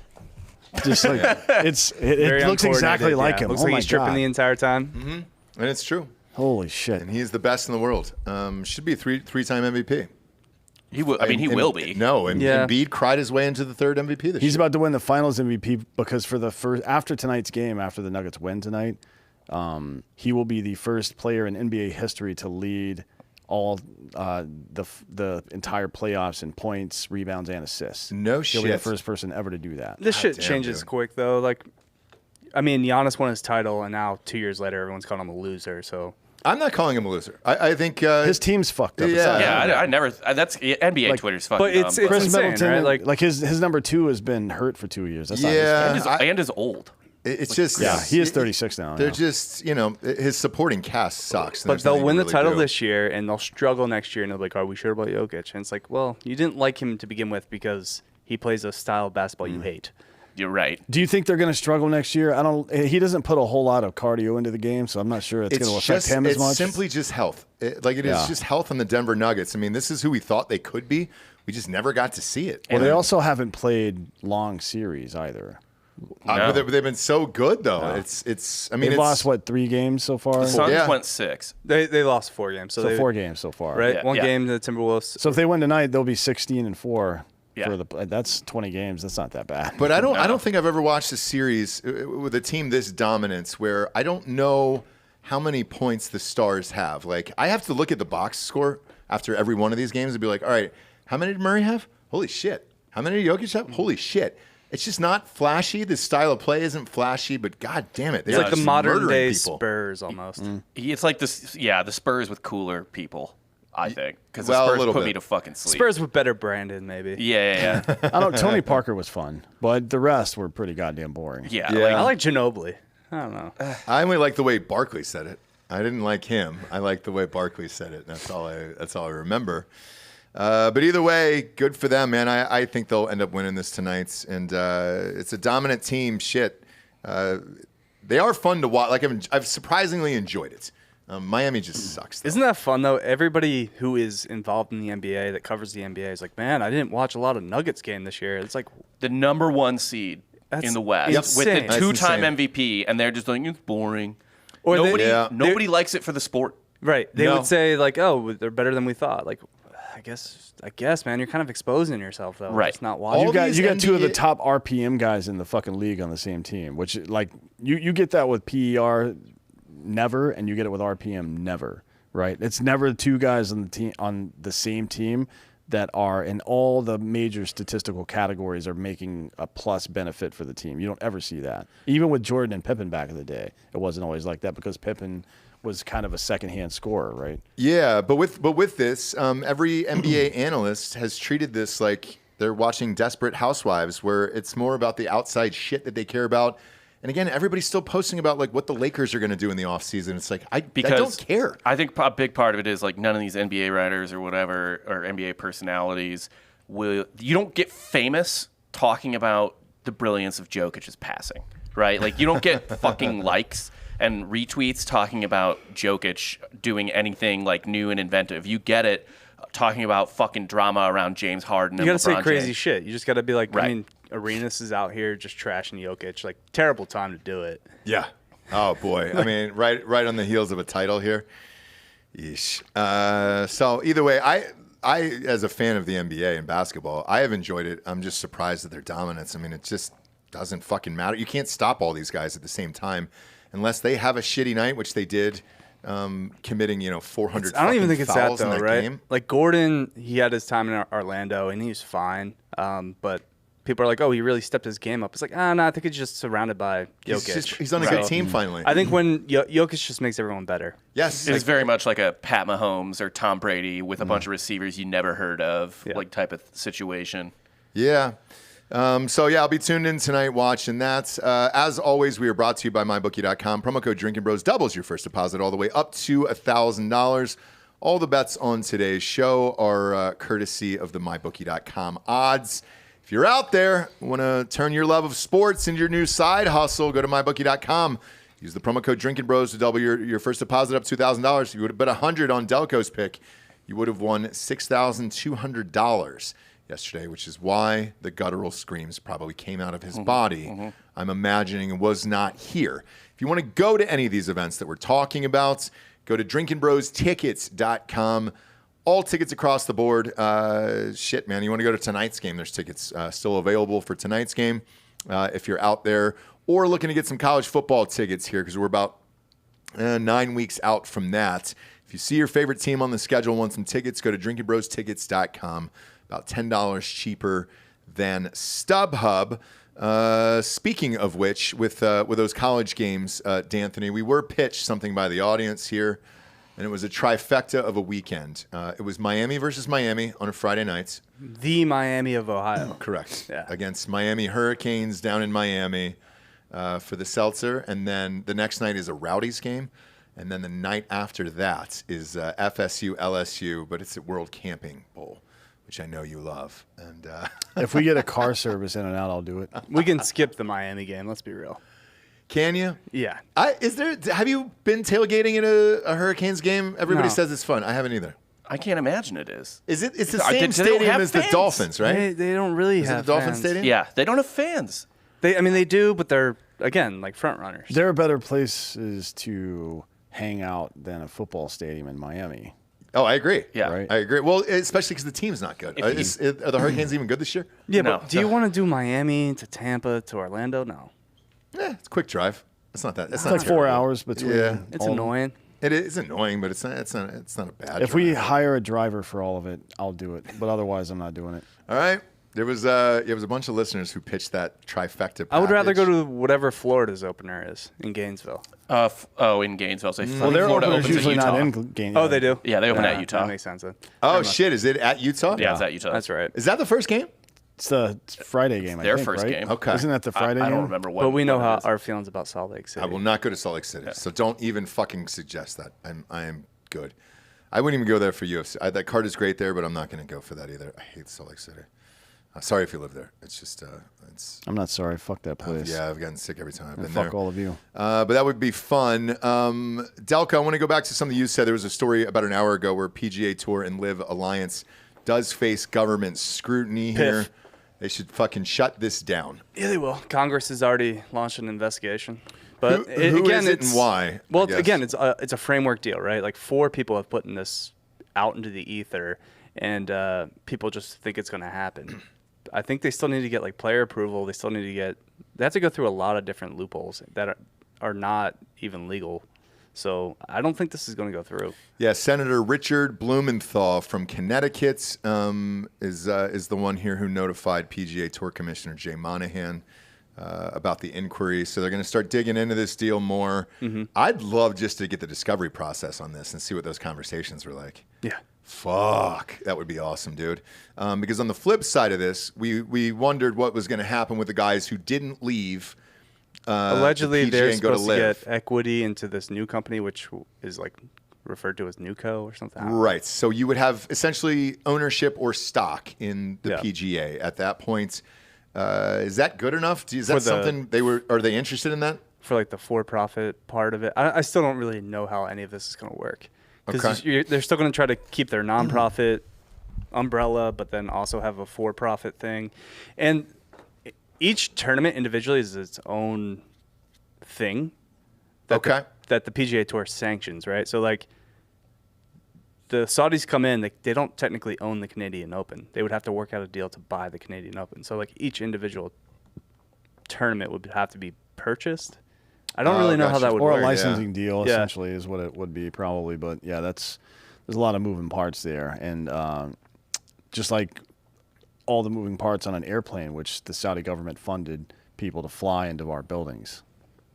just like it Very looks exactly uncoordinated, like yeah. him. Looks Oh like my he's tripping God. the entire time. And it's true. Holy shit! And he's the best in the world. Should be a three-time MVP. He will. I mean, he And- will be. No, and Yeah. Embiid cried his way into the third MVP this He's year. about to win the Finals MVP because for the first after tonight's game, after the Nuggets win tonight, he will be the first player in NBA history to lead all the entire playoffs in points, rebounds, and assists. No He'll be the shit. first person ever to do that. This shit damn, changes dude. quick though. Like, I mean, Giannis won his title, and now 2 years later, everyone's calling him a loser. So I'm not calling him a loser. I think His team's fucked up. It's Yeah. not- Yeah, I never. That's NBA Like- Twitter's fucking but it's dumb. Chris insane, Middleton, right? Like his number 2 has been hurt for 2 years. That's not his Yeah. fault. and is old. it's just Yeah, he is 36 now. They're yeah. just his supporting cast sucks. and But there's they'll nothing win you the really title do. this year, and they'll struggle next year, and they'll be like, "Are we sure about Jokic?" And it's like, well, you didn't like him to begin with because he plays a style of basketball you hate. You're right. Do you think they're going to struggle next year? I don't. He doesn't put a whole lot of cardio into the game, so I'm not sure it's going to affect him as it's much. simply just health. It is Yeah. just health on the Denver Nuggets. I mean, this is who we thought they could be. We just never got to see it. Well, they also haven't played long series either. But they've been so good though. It's. I mean, They've it's, lost what 3 games so far. The Suns Yeah. went 6. They lost 4 games, so So they, 4 games so far. right? Yeah, One yeah. game to the Timberwolves. So if they win tonight, they'll be 16-4. Yeah. For the that's 20 games. That's not that bad. But I don't think I've ever watched a series with a team this dominance where I don't know how many points the Stars have. Like I have to look at the box score after every one of these games and be like, all right, how many did Murray have? Holy shit. How many did Jokic have? Holy shit. It's just not flashy. The style of play isn't flashy, but god damn it. It's like the just modern murdering day people. Spurs almost. It's like this. Yeah, the Spurs with cooler people. I think because Well, a the Spurs little put bit. me to fucking sleep. Spurs with better branding, maybe. Yeah. I don't. Tony Parker was fun, but the rest were pretty goddamn boring. Yeah. Yeah. I like Ginobili. I don't know. I only like the way Barkley said it. I didn't like him. I like the way Barkley said it. That's all I remember. But either way, good for them, man. I think they'll end up winning this tonight. And it's a dominant team. Shit. They are fun to watch. Like I've surprisingly enjoyed it. Miami just sucks, though. Isn't that fun, though? Everybody who is involved in the NBA, that covers the NBA, is like, man, I didn't watch a lot of Nuggets game this year. It's like, The number 1 seed That's in the West with insane. the That's 2-time insane. MVP, and they're just like, it's boring. Or they- Nobody, Yeah. nobody likes it for the sport. right. They No. would say, like, oh, they're better than we thought. Like, I guess, man, you're kind of exposing yourself, though. Right. Just not watching. All these You got two of the NBA top RPM guys in the fucking league on the same team, which like you get that with PER never, and you get it with RPM never, right? It's never two guys on the team on the same team that are in all the major statistical categories are making a plus benefit for the team. You don't ever see that. Even with Jordan and Pippen back in the day, it wasn't always like that because Pippen was kind of a secondhand scorer, right? Yeah, but with this, every NBA analyst has treated this like they're watching Desperate Housewives, where it's more about the outside shit that they care about. And again, everybody's still posting about like what the Lakers are going to do in the offseason. It's like I don't care. I think a big part of it is like none of these NBA writers or whatever or NBA personalities you don't get famous talking about the brilliance of Jokic's passing, right? Like you don't get fucking likes and retweets talking about Jokic doing anything like new and inventive. You get it talking about fucking drama around James Harden. You got to say crazy shit. You just got to be like, Right. I mean, Arenas is out here just trashing Jokic. Like, terrible time to do it. Yeah. Oh boy. I mean, right on the heels of a title here. Yeesh. So either way, I as a fan of the NBA and basketball, I have enjoyed it. I'm just surprised at their dominance. I mean, it just doesn't fucking matter. You can't stop all these guys at the same time unless they have a shitty night, which they did, committing 400. I don't even think it's that, fouls in though, that right? game. Like, Gordon, he had his time in Orlando, and he was fine. But people are like, oh, he really stepped his game up. It's like, no, I think he's just surrounded by Jokic. He's on a good team finally. I think when Jokic just makes everyone better. Yes. It's very much like a Pat Mahomes or Tom Brady with a bunch of receivers you never heard of, Yeah. like type of situation. Yeah. I'll be tuned in tonight watching that. As always, we are brought to you by MyBookie.com. Promo code Drinkin' Bros doubles your first deposit all the way up to $1,000. All the bets on today's show are courtesy of the MyBookie.com odds. If you're out there, want to turn your love of sports into your new side hustle, go to MyBookie.com. Use the promo code Drinkin' Bros to double your first deposit up to $2,000. If you would have bet $100 on Delco's pick, you would have won $6,200 yesterday, which is why the guttural screams probably came out of his body. I'm imagining was not here. If you want to go to any of these events that we're talking about, go to drinkinbrostickets.com. All tickets across the board. Shit, man, you want to go to tonight's game? There's tickets still available for tonight's game if you're out there or looking to get some college football tickets here because we're about 9 weeks out from that. If you see your favorite team on the schedule and want some tickets, go to drinkinbrostickets.com. About $10 cheaper than StubHub. Speaking of which, with those college games, D'Anthony, we were pitched something by the audience here, and it was a trifecta of a weekend. It was Miami versus Miami on a Friday night. The Miami of Ohio. Correct. Yeah. Against Miami Hurricanes down in Miami for the Seltzer. And then the next night is a Rowdies game. And then the night after that is FSU LSU, but it's at World Camping Bowl, which I know you love. And If we get a car service in and out, I'll do it. We can skip the Miami game. Let's be real. can you? Yeah. Have you been tailgating at a Hurricanes game? Everybody No. say it's fun. I haven't either. I can't imagine it is. Is it? It's the They same don't stadium have as the fans. Dolphins, right? They don't really Is have it the Dolphin fans. Stadium? Yeah, they don't have fans. They do, but they're, again, like front runners. There are better places to hang out than a football stadium in Miami. Oh, I agree. Yeah. Right. I agree. Well, especially because the team's not good. Are the Hurricanes even good this year? Yeah, No. but do you want to do Miami to Tampa to Orlando? No. It's a quick drive. It's not that. It's It's not like 4 terrible. hours between. Yeah. It's all- annoying. It is annoying, but it's not a bad. If we drive. hire a driver for all of it, I'll do it. But otherwise, I'm not doing it. All right. There was a bunch of listeners who pitched that trifecta package. I would rather go to whatever Florida's opener is in Gainesville. In Gainesville. So their Florida opener's opens usually at not Utah. in Gainesville. Oh, they do? Yeah, they open at Utah. That makes sense then. Oh, shit. Is it at Utah? Yeah, it's at Utah. That's right. Is that the first game? It's the Friday game, I Their think, first right? game. Okay. Isn't that the Friday I game? don't remember what. But we know what how it is. our feelings about Salt Lake City. I will not go to Salt Lake City. So don't even fucking suggest that. I am good. I wouldn't even go there for UFC. That card is great there, but I'm not going to go for that either. I hate Salt Lake City. Sorry if you live there. It's just, I'm not sorry. Fuck that place. yeah, I've gotten sick every time I've And been fuck there. all of you. But that would be fun. Delco, I want to go back to something you said. There was a story about an hour ago where PGA Tour and LIV Alliance does face government scrutiny here. They should fucking shut this down. Yeah, they will. Congress has already launched an investigation. But Who again, is it and it's why? Well, I guess? again, it's a framework deal, right? Like 4 people have put this out into the ether, and people just think it's going to happen. I think they still need to get like player approval. They still need to get. They have to go through a lot of different loopholes that are not even legal. So I don't think this is going to go through. Yeah, Senator Richard Blumenthal from Connecticut is the one here who notified PGA Tour Commissioner Jay Monahan about the inquiry. So they're going to start digging into this deal more. Mm-hmm. I'd love just to get the discovery process on this and see what those conversations were like. Yeah. Fuck, that would be awesome, dude. Because on the flip side of this, we wondered what was going to happen with the guys who didn't leave. Allegedly, the PGA they're and go to supposed to LIV. get equity into this new company, which is like referred to as NewCo or something. I don't know. Right. So you would have essentially ownership or stock in the Yeah. PGA at that point. Is that good enough? Is that For the- something are they interested in that? For like the for-profit part of it. I still don't really know how any of this is going to work. Because Okay. they're still going to try to keep their nonprofit umbrella, but then also have a for-profit thing. And each tournament individually is its own thing that the PGA Tour sanctions, right? So like the Saudis come in, they don't technically own the Canadian Open. They would have to work out a deal to buy the Canadian Open. So like each individual tournament would have to be purchased. I don't really know how gotcha. that would Or work. a licensing deal, Yeah. essentially, is what it would be probably. But yeah, there's a lot of moving parts there, and just like all the moving parts on an airplane, which the Saudi government funded people to fly into our buildings.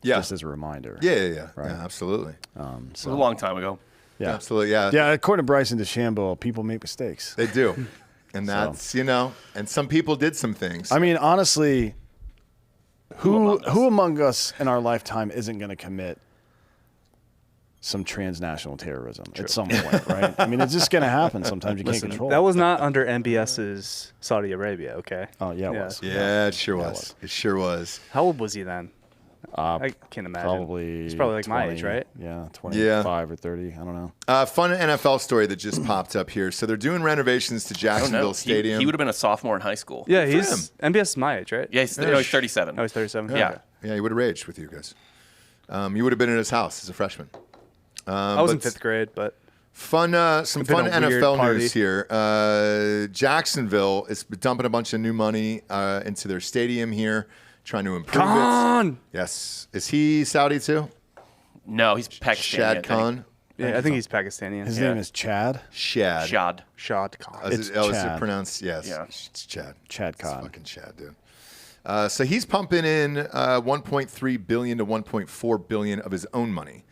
Yeah. Just as a reminder. Yeah. Right. Yeah, absolutely. It was a long time ago. Yeah. Absolutely. Yeah. Yeah, according to Bryson DeChambeau, people make mistakes. They do. And that's, and some people did some things. I mean, honestly, who among us in our lifetime isn't going to commit some transnational terrorism at some point, right? I mean, it's just going to happen. Sometimes you can't control That it. was not under MBS's Saudi Arabia, okay? Oh, yeah, it was. yeah, it sure was. It sure was. How old was he then? I can't imagine. Probably. He's probably like my 20, age, right? Yeah, 25 or 30. I don't know. Fun NFL story that just popped up here. So they're doing renovations to I don't Jacksonville know. Stadium. He would have been a sophomore in high school. Yeah, he's MBS is my age, right? Yeah, he's 37. Oh, he's 37. Yeah. Okay. Yeah, he would have raged with you guys. You would have been in his house as a freshman. I was in but 5th grade, but some It's been fun a weird NFL party. news here. Jacksonville is dumping a bunch of new money into their stadium here, trying to improve it. Khan! Yes. Is he Saudi too? No, he's Pakistani. Shad Khan? Yeah, I think he's Pakistani. His name is Chad. Shad. Shad. Shad Khan. Is It's it Chad. pronounced? Yes. Yeah. It's Chad. Chad It's Khan. fucking Chad, dude. So he's pumping in 1.3 billion to 1.4 billion of his own money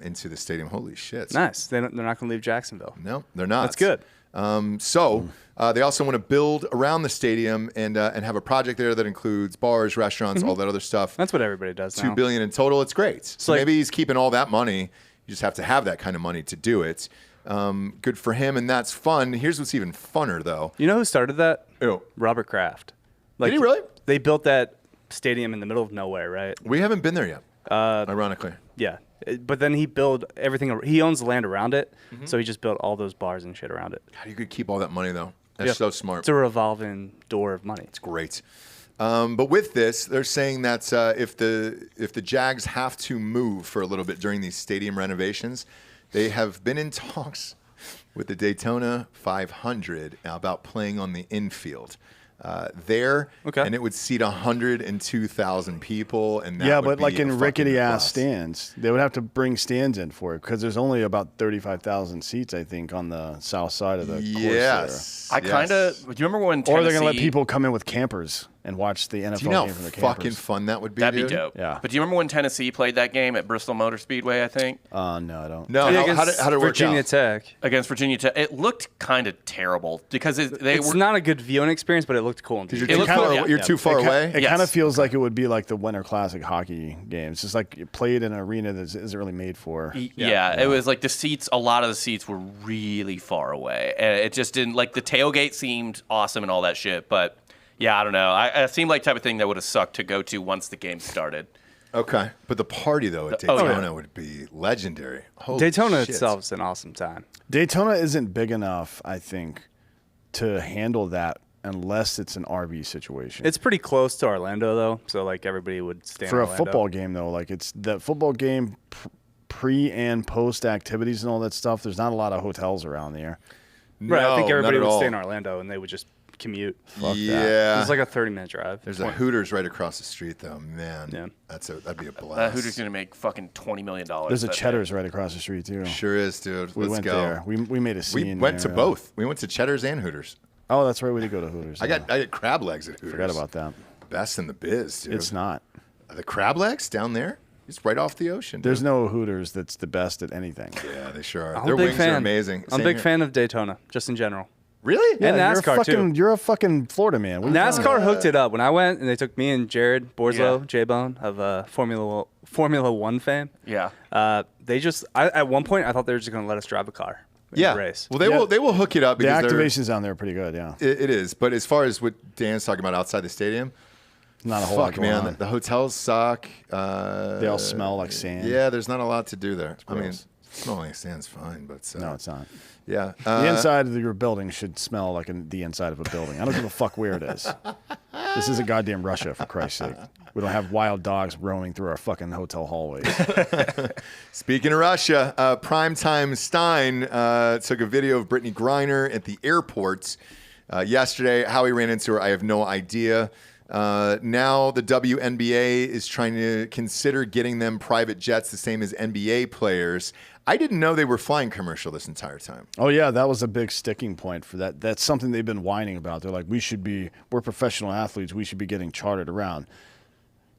into the stadium. Holy shit! Nice. They're not going to leave Jacksonville. No, they're not. That's good. So they also want to build around the stadium and have a project there that includes bars, restaurants, all that other stuff. That's what everybody does now. $2 billion in total. It's great. So like- maybe he's keeping all that money. You just have to have that kind of money to do it. Good for him, and that's fun. Here's what's even funner, though. You know who started that? Ew. Robert Kraft. Like, Did he really? They built that stadium in the middle of nowhere, right? We haven't been there yet. Ironically. Yeah. But then he built everything. He owns the land around it, Mm-hmm. so he just built all those bars and shit around it. God, you could keep all that money though. That's Yeah. so smart. It's a revolving door of money. It's great. But with this, they're saying that if the Jags have to move for a little bit during these stadium renovations, they have been in talks with the Daytona 500 about playing on the infield. there, Okay. and it would seat 102,000 people. And that Yeah, would but be like a in fucking rickety ass blast. stands, they would have to bring stands in for it because there's only about 35,000 seats, I think, on the south side of the course Yes, I kind of. Do you remember when there. Or Tennessee? they're gonna let people come in with campers and watch the NFL Do you know game how from the fucking campers. fun that would be? That'd be dude? dope. Yeah. But do you remember when Tennessee played that game at Bristol Motor Speedway? I think No, I don't. No, Yeah, how did it work Virginia out? Tech. against Virginia Tech. It looked kind of terrible because they It's were. not a good viewing experience, but it looked cool. You're It too looked far, cool, yeah. you're too far away. It Yes. kind of feels like it would be like the Winter Classic hockey game. It's just like you played in an arena that isn't really made for. Yeah, it was like the seats. A lot of the seats were really far away, and it just didn't like the tailgate seemed awesome and all that shit. But yeah, I don't know. It seemed like type of thing that would have sucked to go to once the game started. Okay, but the party though at Oh, yeah. Daytona would be legendary. Holy Daytona shit. itself is an awesome time. Daytona isn't big enough, I think, to handle that unless it's an RV situation. It's pretty close to Orlando, though, so like everybody would stay in for a Orlando. football game though. Like it's the football game pre and post activities and all that stuff. There's not a lot of hotels around there. Right, I think No, everybody not at would all. stay in Orlando, and they would just commute. Yeah, It's like a 30-minute drive. there's a Hooters right across the street though. Man, Yeah. that'd be a blast. Hooters gonna make fucking $20 million. There's a that day. Cheddar's right across the street too. Sure is, dude. We Let's went go. there. We made a We scene. went to there. both. We went to Cheddar's and Hooters. Oh, that's right. We did go to Hooters. I got crab legs at Hooters. Forgot about that. Best in the biz, dude. It's not. The crab legs down there. It's right off the ocean. There's dude. no Hooters that's the best at anything. Yeah, they sure are. I'm Their a big wings fan. are amazing. I'm a Same big here. fan of Daytona, just in general. Really? And you're a NASCAR, fucking, too. You're a fucking Florida man. What are you talking NASCAR about? hooked it up when I went, and they took me and Jared Borslow, Yeah. J-Bone of Formula One fame. Yeah. They just at one point I thought they were just going to let us drive a car in Yeah. the race. Well, they will hook it up The because they're- activations down there are pretty good. Yeah, it is. But as far as what Dan's talking about outside the stadium, not a whole lot fuck, going man, on. the hotels suck. They all smell like sand. Yeah, there's not a lot to do there. I mean, gross. smelling like sand's fine, but No, it's not. yeah. The inside of your building should smell like the inside of a building. I don't give a fuck where it is. This isn't goddamn Russia, for Christ's sake. We don't have wild dogs roaming through our fucking hotel hallways. Speaking of Russia, Primetime Stein took a video of Brittany Griner at the airport yesterday. How he ran into her, I have no idea. Now the WNBA is trying to consider getting them private jets, the same as NBA players. I didn't know they were flying commercial this entire time. Oh yeah, that was a big sticking point for that. That's something they've been whining about. They're like, we're professional athletes. We should be getting chartered around.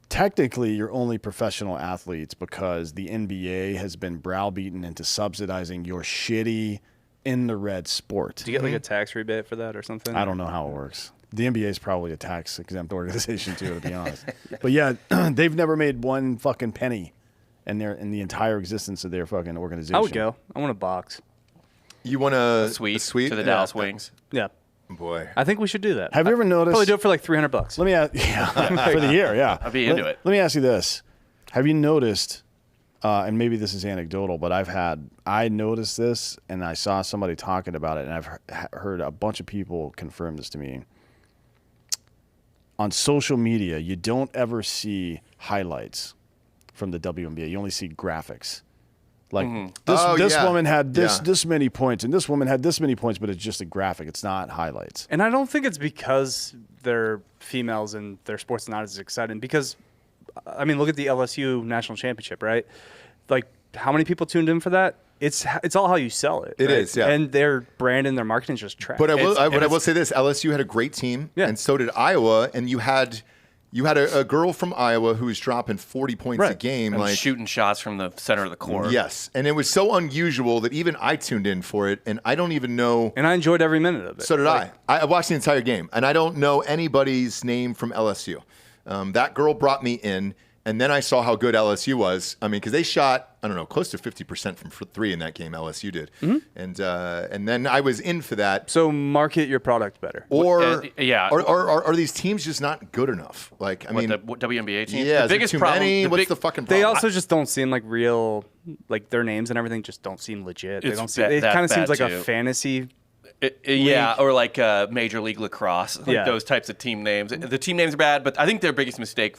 Technically, you're only professional athletes because the NBA has been browbeaten into subsidizing your shitty in the red sport. Do you get like a tax rebate for that or something? I don't know how it works. The NBA is probably a tax exempt organization too, to be honest. But yeah, they've never made one fucking penny in the entire existence of their fucking organization. I would go. I want a box. You want a Sweet. suite To the Yeah. Dallas Wings. Yeah, Boy. I think we should do that. Have you ever noticed? Probably do it for like $300. Let me ask, for the year, yeah. I'd be into it. Let me ask you this: have you noticed? And maybe this is anecdotal, but I noticed this, and I saw somebody talking about it, and I've heard a bunch of people confirm this to me. On social media, you don't ever see highlights from the WNBA. You only see graphics. Like this yeah. woman had Yeah. this many points, and this woman had this many points, but it's just a graphic. It's not highlights. And I don't think it's because they're females and their sport's not as exciting. Because, I mean, look at the LSU national championship, right? Like, how many people tuned in for that? It's all how you sell it. It right? is, yeah. And their brand and their marketing is just trash. But I It's- will say this: LSU had a great team, Yeah. and so did Iowa. And you had a girl from Iowa who was dropping 40 points a Right. game, And like shooting shots from the center of the court. yes. And it was so unusual that even I tuned in for it, and I don't even know. And I enjoyed every minute of it. So did I. I watched the entire game, and I don't know anybody's name from LSU. That girl brought me in, and then I saw how good LSU was. I mean, because they shot, I don't know, close to 50% from three in that game. LSU did, and then I was in for that. So market your product better. Or yeah. are these teams just not good enough? Like, I mean, The WNBA team. yeah, The is there biggest too problem. many? the What's big- the fucking problem? They also just don't seem like real, like their names and everything just don't seem legit. They It's don't seem, it that kind of seems bad, like too. a fantasy. Yeah, or like Major League Lacrosse, like Yeah. those types of team names. The team names are bad, but I think their biggest mistake,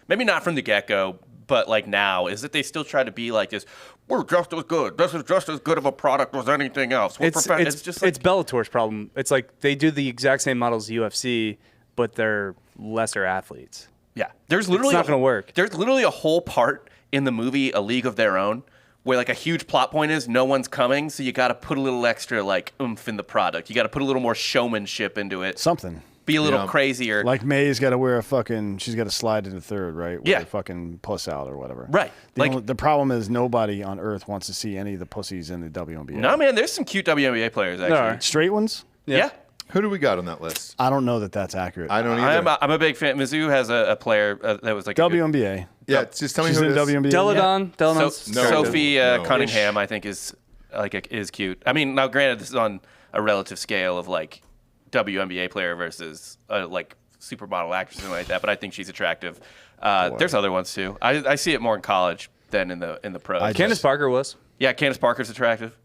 maybe not from the get-go, but like now, is that they still try to be like this we're just as good. This is just as good of a product as anything else. It's just like, it's Bellator's problem. It's like they do the exact same models as UFC, but they're lesser athletes. yeah. There's literally It's not going to work. There's literally a whole part in the movie A League of Their Own where like a huge plot point is no one's coming, so you got to put a little extra like oomph in the product. You got to put a little more showmanship into it. Something. Be a little crazier. Like May's got to wear she's got to slide into third, right? With Yeah. her fucking puss out or whatever. Right. The problem is nobody on earth wants to see any of the pussies in the WNBA. No, man, there's some cute WNBA players actually. are. Straight ones? Yeah. Who do we got on that list? I don't know that that's accurate. I don't either. I'm a big fan. Mizzou has a player that was like WNBA. Yeah, just tell me She's who in it is. WNBA. Deladon's Sophie No. Cunningham, I think is cute. I mean, now granted, this is on a relative scale of like WNBA player versus like supermodel actress and like that, but I think she's attractive. There's other ones too. I see it more in college than in the pros. Candace Parker was. Yeah, Candace Parker's attractive.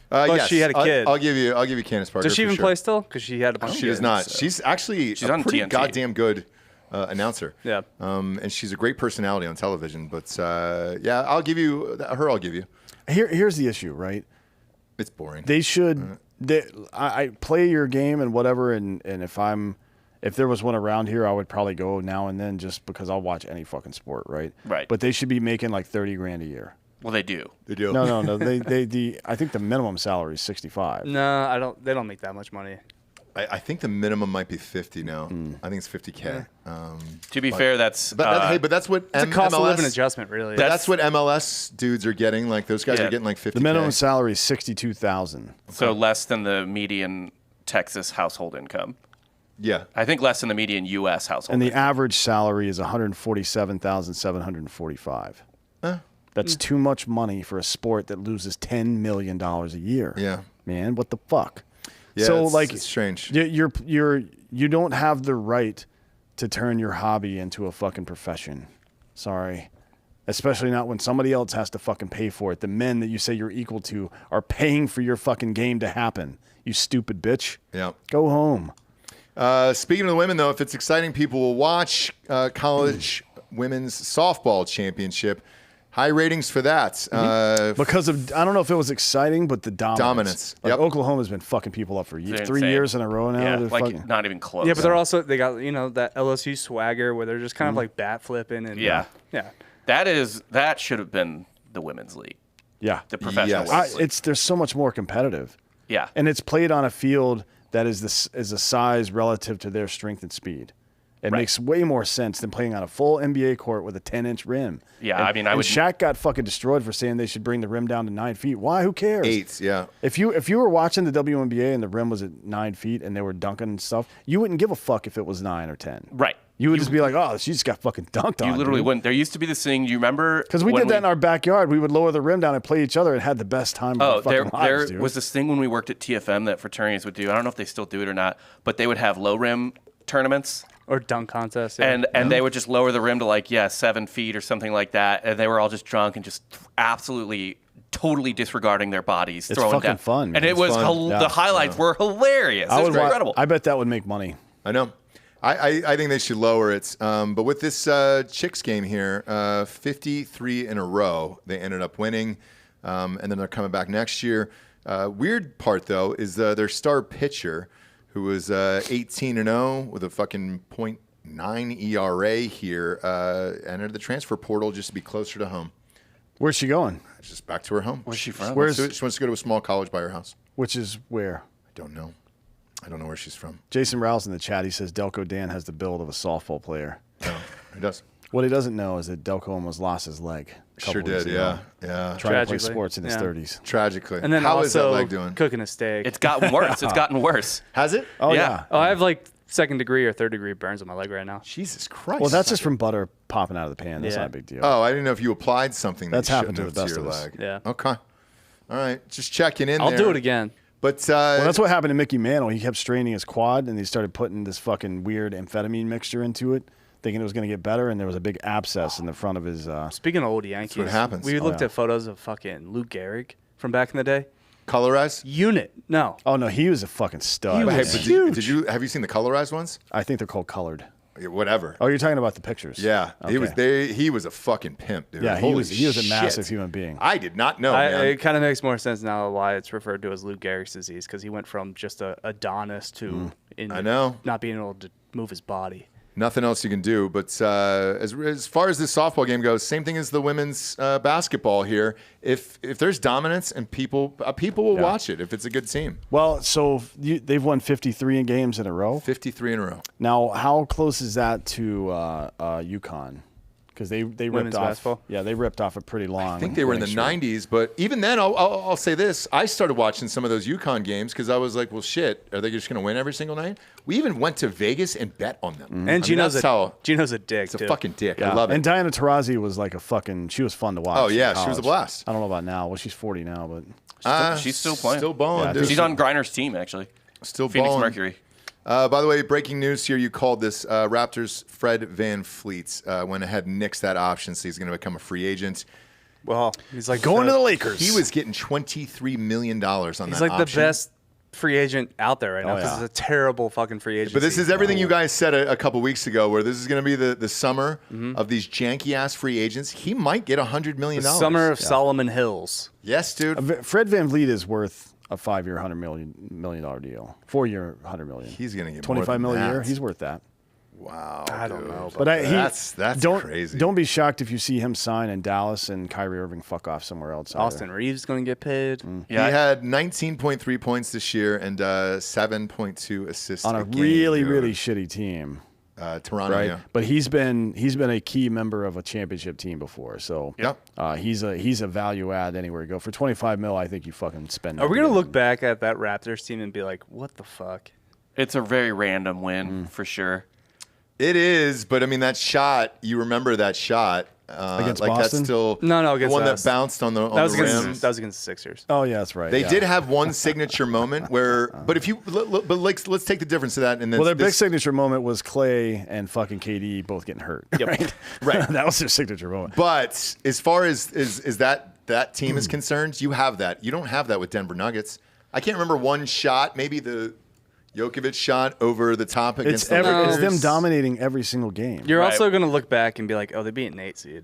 Yes. she had a kid. I'll give you Candace Parker. Does she for even sure. play still? Because she had a bunch. She does not. She's actually a on pretty TNT. goddamn good announcer. Yeah. And she's a great personality on television. But yeah, I'll give you her. I'll give you. Here's the issue, right? It's boring. They should. I play your game and whatever, and if there was one around here, I would probably go now and then just because I'll watch any fucking sport, right? Right. But they should be making like $30,000 a year. Well, they do. They do. No. I think the minimum salary is 65. No, I don't. They don't make that much money. I think the minimum might be 50 now. I think it's 50K. To be fair, that's But that's what It's a cost of MLS living adjustment, really. That's what MLS dudes are getting. Like those guys are getting like 50K. The minimum salary is 62,000. so less than the median Texas household income. Yeah. I think less than the median U.S. household. And the income. average salary is 147,745. That's too much money for a sport that loses $10 million a year. Yeah. Man, what the fuck? Yeah, so it's strange. You don't have the right to turn your hobby into a fucking profession. Sorry. Especially not when somebody else has to fucking pay for it. The men that you say you're equal to are paying for your fucking game to happen. You stupid bitch. Yeah. Go home. Speaking of the women, though, if it's exciting, people will watch college women's softball championship. High ratings for that. Because of, I don't know if it was exciting, but the dominance. Like Yep. Oklahoma's been fucking people up for They're 3 insane. years in a row now. Yeah, They're like fucking, not even close. Yeah, but they're also they got that LSU swagger where they're just kind of like bat flipping and Yeah. yeah. that should have been the women's league, yeah. the professional Yes. women's league. There's so much more competitive. Yeah, And it's played on a field that is a size relative to their strength and speed. It Right. makes way more sense than playing on a full NBA court with a 10-inch rim. Yeah, And, I mean, I and would- Shaq got fucking destroyed for saying they should bring the rim down to 9 feet. Why? Who cares? 8, yeah. If you were watching the WNBA and the rim was at 9 feet and they were dunking and stuff, you wouldn't give a fuck if it was 9 or 10. right. You would just be like, oh, she just got fucking dunked on. You literally wouldn't. There used to be this thing. You remember? Because we when did that in our backyard. We would lower the rim down and play each other and had the best time of Oh, our fucking there lives, dude. was this thing when we worked at TFM that fraternities would do. I don't know if they still do it or not, but they would have low rim tournaments. Or dunk contest. Yeah. And they would just lower the rim to like 7 feet or something like that, and they were all just drunk and just absolutely totally disregarding their bodies, It's throwing fucking down. fun, man. And it It's was fun. Yeah. the highlights were hilarious. It was incredible. I bet that would make money. I know. I think they should lower it. But with this Chicks game here, 53 in a row, they ended up winning. And then they're coming back next year. Weird part, though, is their star pitcher, who was 18-0 with a fucking .9 ERA here, entered the transfer portal just to be closer to home. Where's she going? Just back to her home. Where's she from? She wants to go to a small college by her house. Which is where? I don't know. I don't know where she's from. Jason Rouse in the chat, he says Delco Dan has the build of a softball player. No, he does. What he doesn't know is that Delco almost lost his leg. A couple Sure weeks did, ago. yeah. Trying to play Tragically, sports in his yeah. 30s. Tragically. And then How also is that leg doing? cooking a steak. It's gotten worse. It's gotten worse. Has it? Oh, Yeah. yeah. I have like 2nd degree or 3rd degree burns on my leg right now. Jesus Christ. Well, that's just from butter popping out of the pan. That's Yeah. not a big deal. Oh, I didn't know if you applied something That's that happened shouldn't to have the best your of us. leg. Yeah. Okay. All right. Just checking in I'll there. do it again. But Well, that's what happened to Mickey Mantle. He kept straining his quad, and he started putting this fucking weird amphetamine mixture into it, thinking it was going to get better, and there was a big abscess in the front of his. Speaking of old Yankees, what happens. we Oh, looked yeah. at photos of fucking Lou Gehrig from back in the day. colorized? Unit. No. Oh no, he was a fucking stud. He Hey, was but huge. did you have you seen the colorized ones? I think they're called colored. whatever. Oh, you're talking about the pictures. Yeah, Okay. he was a fucking pimp, dude. Yeah, he Holy was a shit. massive human being. I did not know, It man. kind of makes more sense now why it's referred to as Lou Gehrig's disease, because he went from just a Adonis to I know. not being able to move his body. Nothing else you can do. But as far as this softball game goes, same thing as the women's basketball here. If there's dominance and people will watch it if it's a good team. Well, so they've won 53 in games in a row. 53 in a row. Now, how close is that to UConn? Because they ripped Women's off. basketball? Yeah, they ripped off a pretty long. I think they were in the winning streak. 90s, but even then, I'll say this. I started watching some of those UConn games because I was like, well, shit, are they just going to win every single night? We even went to Vegas and bet on them. And I mean, Gino's that's a dick, it's a too. fucking dick. Yeah. I love it. And Diana Taurasi was like she was fun to watch. Oh, yeah, in she was a college. blast. I don't know about now. Well, she's 40 now, but She's still playing. Still balling, Yeah, dude. She's on Griner's team, actually. Still Phoenix balling. Mercury. By the way, breaking news here. You called this. Raptors' Fred VanVleet went ahead and nixed that option, so he's going to become a free agent. Well, he's like going to the Lakers. He was getting $23 million on that He's like option. the best free agent out there right now because yeah. it's a terrible fucking free agent. But this is everything you guys said a couple weeks ago, where this is going to be the summer of these janky-ass free agents. He might get $100 million. the summer of Solomon Hills. Yes, dude. Fred VanVleet is worth a 5-year, $100 million deal. 4-year, $100 million. He's going to get $25 million a year. that. He's worth that. Wow. I don't dude. know. But that's don't, crazy. Don't be shocked if you see him sign in Dallas and Kyrie Irving fuck off somewhere else. either. Austin Reeves going to get paid. Yeah. He had 19.3 points this year and 7.2 assists on a game, really, dude. really shitty team. Toronto, Right, yeah. but he's been a key member of a championship team before, so Yep. he's a value add anywhere you go. For $25 million, I think you fucking spend. Are we it. going to look back at that Raptors team and be like, what the fuck? It's a very random win, for sure. It is, but I mean that shot. You remember that shot Against like Boston? That's still No, the against one us. that bounced on the That was rim. against the Sixers. Oh yeah, that's right. They yeah. did have one signature moment where, but if you, but let's take the difference of that. And then Well, their big signature moment was Clay and fucking KD both getting hurt. Right, Right. that was their signature moment. But as far as that team is concerned, you have that. You don't have that with Denver Nuggets. I can't remember one shot, maybe the Jokic shot over the top against It's the Lakers. it's them dominating every single game. You're Right. also going to look back and be like, oh, they beat an 8 seed.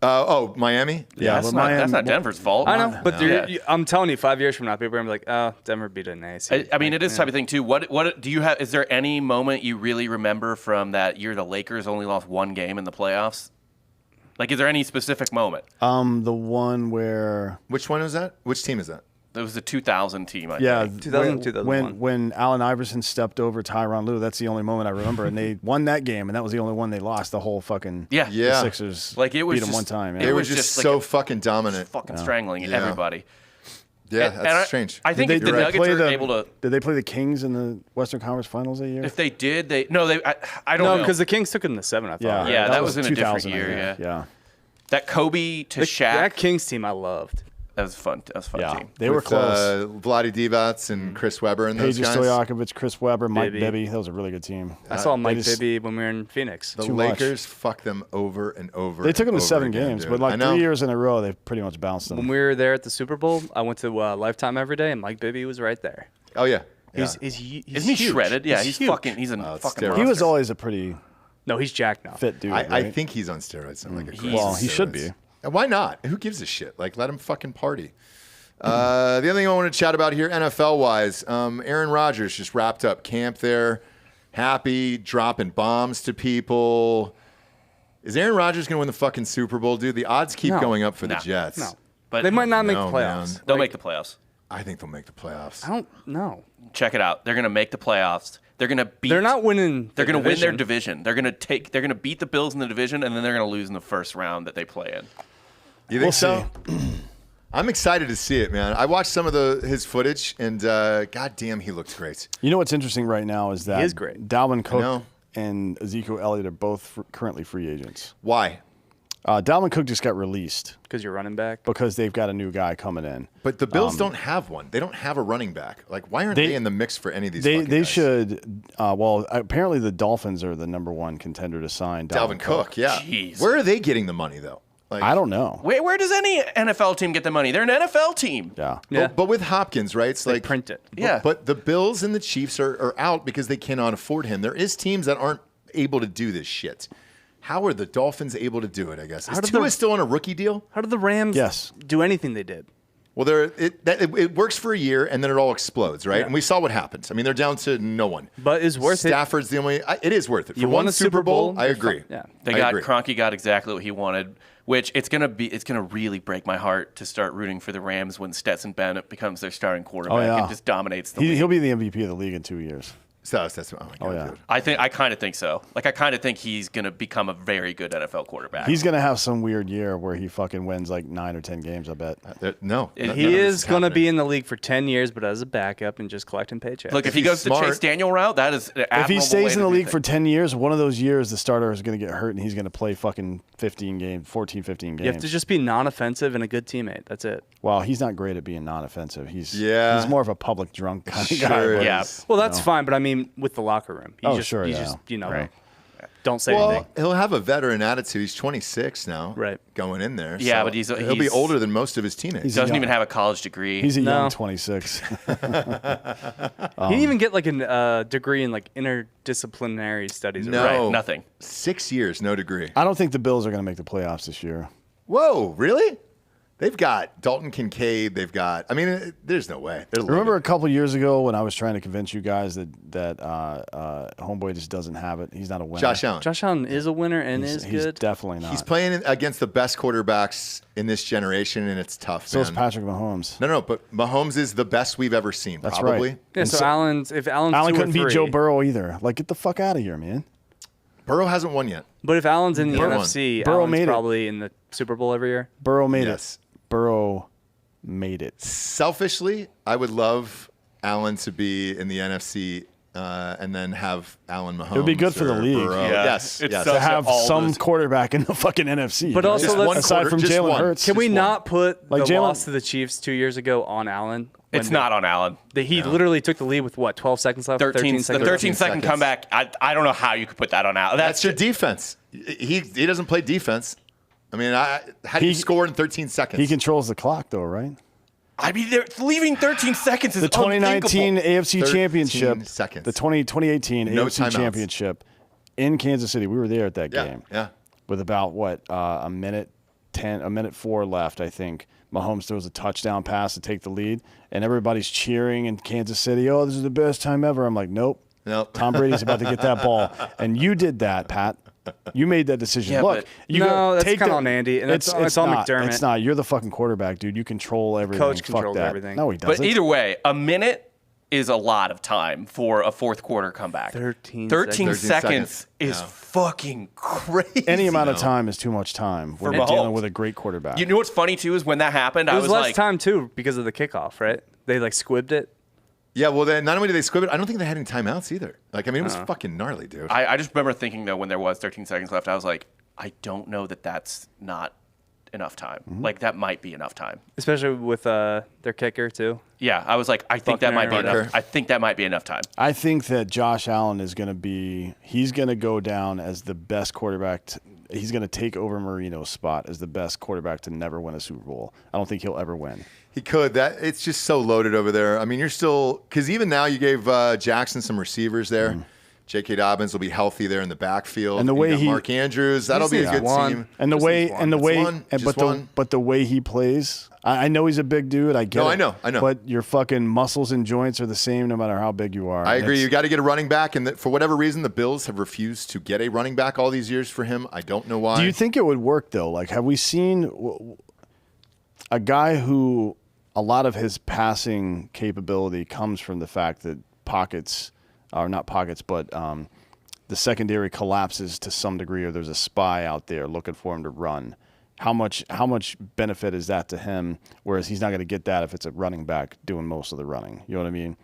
Miami. Yeah, That's but that's not Denver's fault. I know, but Yeah. I'm telling you, 5 years from now, people are going to be like, oh, Denver beat an 8 seed. I mean, it is the type of thing too. What do you have? Is there any moment you really remember from that year the Lakers only lost one game in the playoffs? Like, is there any specific moment? The one where Which one was that? Which team is that? It was the 2000 team. I yeah, think. 2000, 2001. when Allen Iverson stepped over Tyronn Lue, that's the only moment I remember, and they won that game, and that was the only one they lost. The whole fucking Yeah. the Yeah. Sixers Like it was beat them just, one time. It Yeah. They were was just like so a- fucking dominant. fucking strangling Yeah. everybody. Yeah, And that's I- strange. I think Did if they the Nuggets play are able to, Did they play the Kings in the Western Conference Finals that year? if they did, I don't no, know. because the Kings took it in the 7, I thought. yeah, Yeah, that was in a different 2000, I year, think. yeah. That Kobe to Shaq, That Kings team I loved. that was fun. That was a fun Yeah, team. they were With, close. Vlade Divac and Chris Webber and those Peja guys. Stojakovic, Chris Webber, Mike Bibby. Bibby. That was a really good team. I saw Mike they just- Bibby when we were in Phoenix. The Too much. Lakers fucked them over and over. They took them and to over 7 again, games, dude. but I like know. 3 years in a row, they've pretty much bounced them. When we were there at the Super Bowl, I went to Lifetime every day, and Mike Bibby was right there. Oh yeah. He's Yeah. Isn't he huge. shredded? Yeah, he's huge. fucking. He's a it's fucking. steroids. He was monster. always a pretty No, he's jacked now. fit dude. I right? think he's on steroids. I'm like a crazy Well, he should steroids. be. And why not? Who gives a shit? Like, let him fucking party. The other thing I want to chat about here, NFL-wise, Aaron Rodgers just wrapped up camp there, happy, dropping bombs to people. Is Aaron Rodgers going to win the fucking Super Bowl, dude? The odds keep No. going up for the No. Jets. No. But They might not make No, the playoffs. man. They'll make the playoffs. I think they'll make the playoffs. I don't know. Check it out. They're gonna make the playoffs. They're gonna beat. They're not winning. They're the gonna win their division. division. They're gonna beat the Bills in the division, and then they're gonna lose in the first round that they play in. You think We'll so? I'm excited to see it, man. I watched some of his footage, and goddamn, he looks great. You know what's interesting right now is that is great. Dalvin know. Cook and Ezekiel Elliott are both currently free agents. Why? Dalvin Cook just got released Because you're running back. because they've got a new guy coming in. But the Bills don't have one. They don't have a running back. Like, why aren't they in the mix for any of these? They fucking guys? should. Well, apparently the Dolphins are the #1 contender to sign Dalvin Cook, yeah. Jeez. Where are they getting the money though? Like, I don't know. Where does any NFL team get the money? They're an NFL team. Yeah. Yeah. But with Hopkins, right? It's They like print it. But, Yeah. But the Bills and the Chiefs are out because they cannot afford him. There is teams that aren't able to do this shit. How are the Dolphins able to do it, I guess? Is did Tua the- still on a rookie deal? How did the Rams Yes. do anything they did? Well, it works for a year, and then it all explodes, right? Yeah. And we saw what happened. I mean, they're down to no one. But it's worth it. Stafford's the only. It is worth it. For You won one a Super Bowl, I You're agree. Yeah. Kroenke got exactly what he wanted, which it's gonna really break my heart to start rooting for the Rams when Stetson Bennett becomes their starting quarterback and just dominates the league. He'll be the MVP of the league in 2 years. So that's oh my God, yeah. dude. I kind of think so. Like, I kind of think he's going to become a very good NFL quarterback. He's going to have some weird year where he fucking wins like 9 or 10 games, I bet. No, none of He this is going to happening. be in the league for 10 years, but as a backup and just collecting paychecks. Look, if he he's goes smart- the Chase Daniel route, that is an If admirable he stays way in to the do league for things. 10 years, one of those years the starter is going to get hurt and he's going to play fucking 15 games, 14, 15 games. you have to just be non-offensive and a good teammate. That's it. Well, he's not great at being non-offensive. He's more of a public drunk kind of guy. Sure but- Yeah. Well, that's fine, but I mean, with the locker room. You sure, you yeah. just, Right. don't say Well, anything. he'll have a veteran attitude. He's 26 now, Right. Going in there. Yeah, so but he'll be he's- older than most of his teammates. He's Doesn't young. even have a college degree. He's a No. young 26. He didn't even get like a degree in like interdisciplinary studies. No. Right, nothing. 6 years, no degree. I don't think the Bills are going to make the playoffs this year. Whoa, really? They've got Dalton Kincaid. They've got. I mean, there's no way. They're Remember a loaded. couple years ago when I was trying to convince you guys that Homeboy just doesn't have it? He's not a winner. Josh Allen. Josh Allen is a winner and He's is good. definitely not. He's playing against the best quarterbacks in this generation, and it's tough. So is man. Patrick Mahomes. No, but Mahomes is the best we've ever seen. That's probably. right. Yeah, And so Allen's 2 Allen or couldn't beat 3. Joe Burrow either. Like, get the fuck out of here, man. Burrow hasn't won yet. But if Allen's in the Burrow won. NFC, Burrow Allen's made it. probably in the Super Bowl every year. Burrow made Yes. it. Burrow made it. Selfishly, I would love Allen to be in the NFC and then have Allen Mahomes. It would be good for the or league. Burrow. Yeah. Yes, It's yes. so- To have all some those- quarterback in the fucking NFC. But right? also Just let's- one aside quarter- from just Jalen one. Hurts. Can we Just not put Like the Jalen- loss to the Chiefs 2 years ago on Allen? It's not on Allen. He literally took the lead with what, 12 seconds left? 13 13 seconds. 13-second seconds. comeback. I don't know how you could put that on Allen. That's your defense. He doesn't play defense. I mean, how do you score in 13 seconds? He controls the clock, though, right? I mean, leaving 13 seconds is The 2019 unthinkable. AFC 13 Championship, seconds. the 2018 No AFC timeouts. Championship in Kansas City. We were there at that game. Yeah. With about a minute 4 left, I think. Mahomes throws a touchdown pass to take the lead, and everybody's cheering in Kansas City. Oh, this is the best time ever. I'm like, nope. Nope. Tom Brady's about to get that ball, and you did that, Pat. You made that decision. Yeah, Look, but- you No, go, that's take kinda the- on Andy, and it's on not. McDermott. It's not. You're the fucking quarterback, dude. You control everything. coach Fuck controls that. everything. No, he doesn't. But either way, a minute is a lot of time for a fourth quarter comeback. 13 13 seconds. seconds is Yeah. fucking crazy. any amount of time is too much time when For you're dealing Mahomes. with a great quarterback. You know what's funny too is when that happened, It I was was less like, time, too, because of the kickoff, right? They, squibbed it. Yeah, well, then not only did they squib it, I don't think they had any timeouts either. Like, I mean, it was fucking gnarly, dude. I just remember thinking though when there was 13 seconds left, I was like, I don't know that that's not enough time. Mm-hmm. Like that might be enough time. Especially with their kicker, too. Yeah, I was like, I think that might be Buckner. enough. I think that might be enough time. I think that Josh Allen is going to be – he's going to go down as the best quarterback. He's going to take over Marino's spot as the best quarterback to never win a Super Bowl. I don't think he'll ever win. He could. It's just so loaded over there. I mean, you're still because even now you gave Jackson some receivers there. J.K. Dobbins will be healthy there in the backfield. And the You way got he- Mark Andrews, that'll be a needs good one. team. And the Just way needs one. and the It's way one. and Just one. but the way he plays, I know he's a big dude. I get No, it. I know. But your fucking muscles and joints are the same no matter how big you are. I agree. It's- You got to get a running back, and for whatever reason, the Bills have refused to get a running back all these years for him. I don't know why. Do you think it would work though? Like, have we seen a guy who a lot of his passing capability comes from the fact that pockets, or not pockets, but the secondary collapses to some degree, or there's a spy out there looking for him to run. How much benefit is that to him? Whereas he's not going to get that if it's a running back doing most of the running. You know what I mean?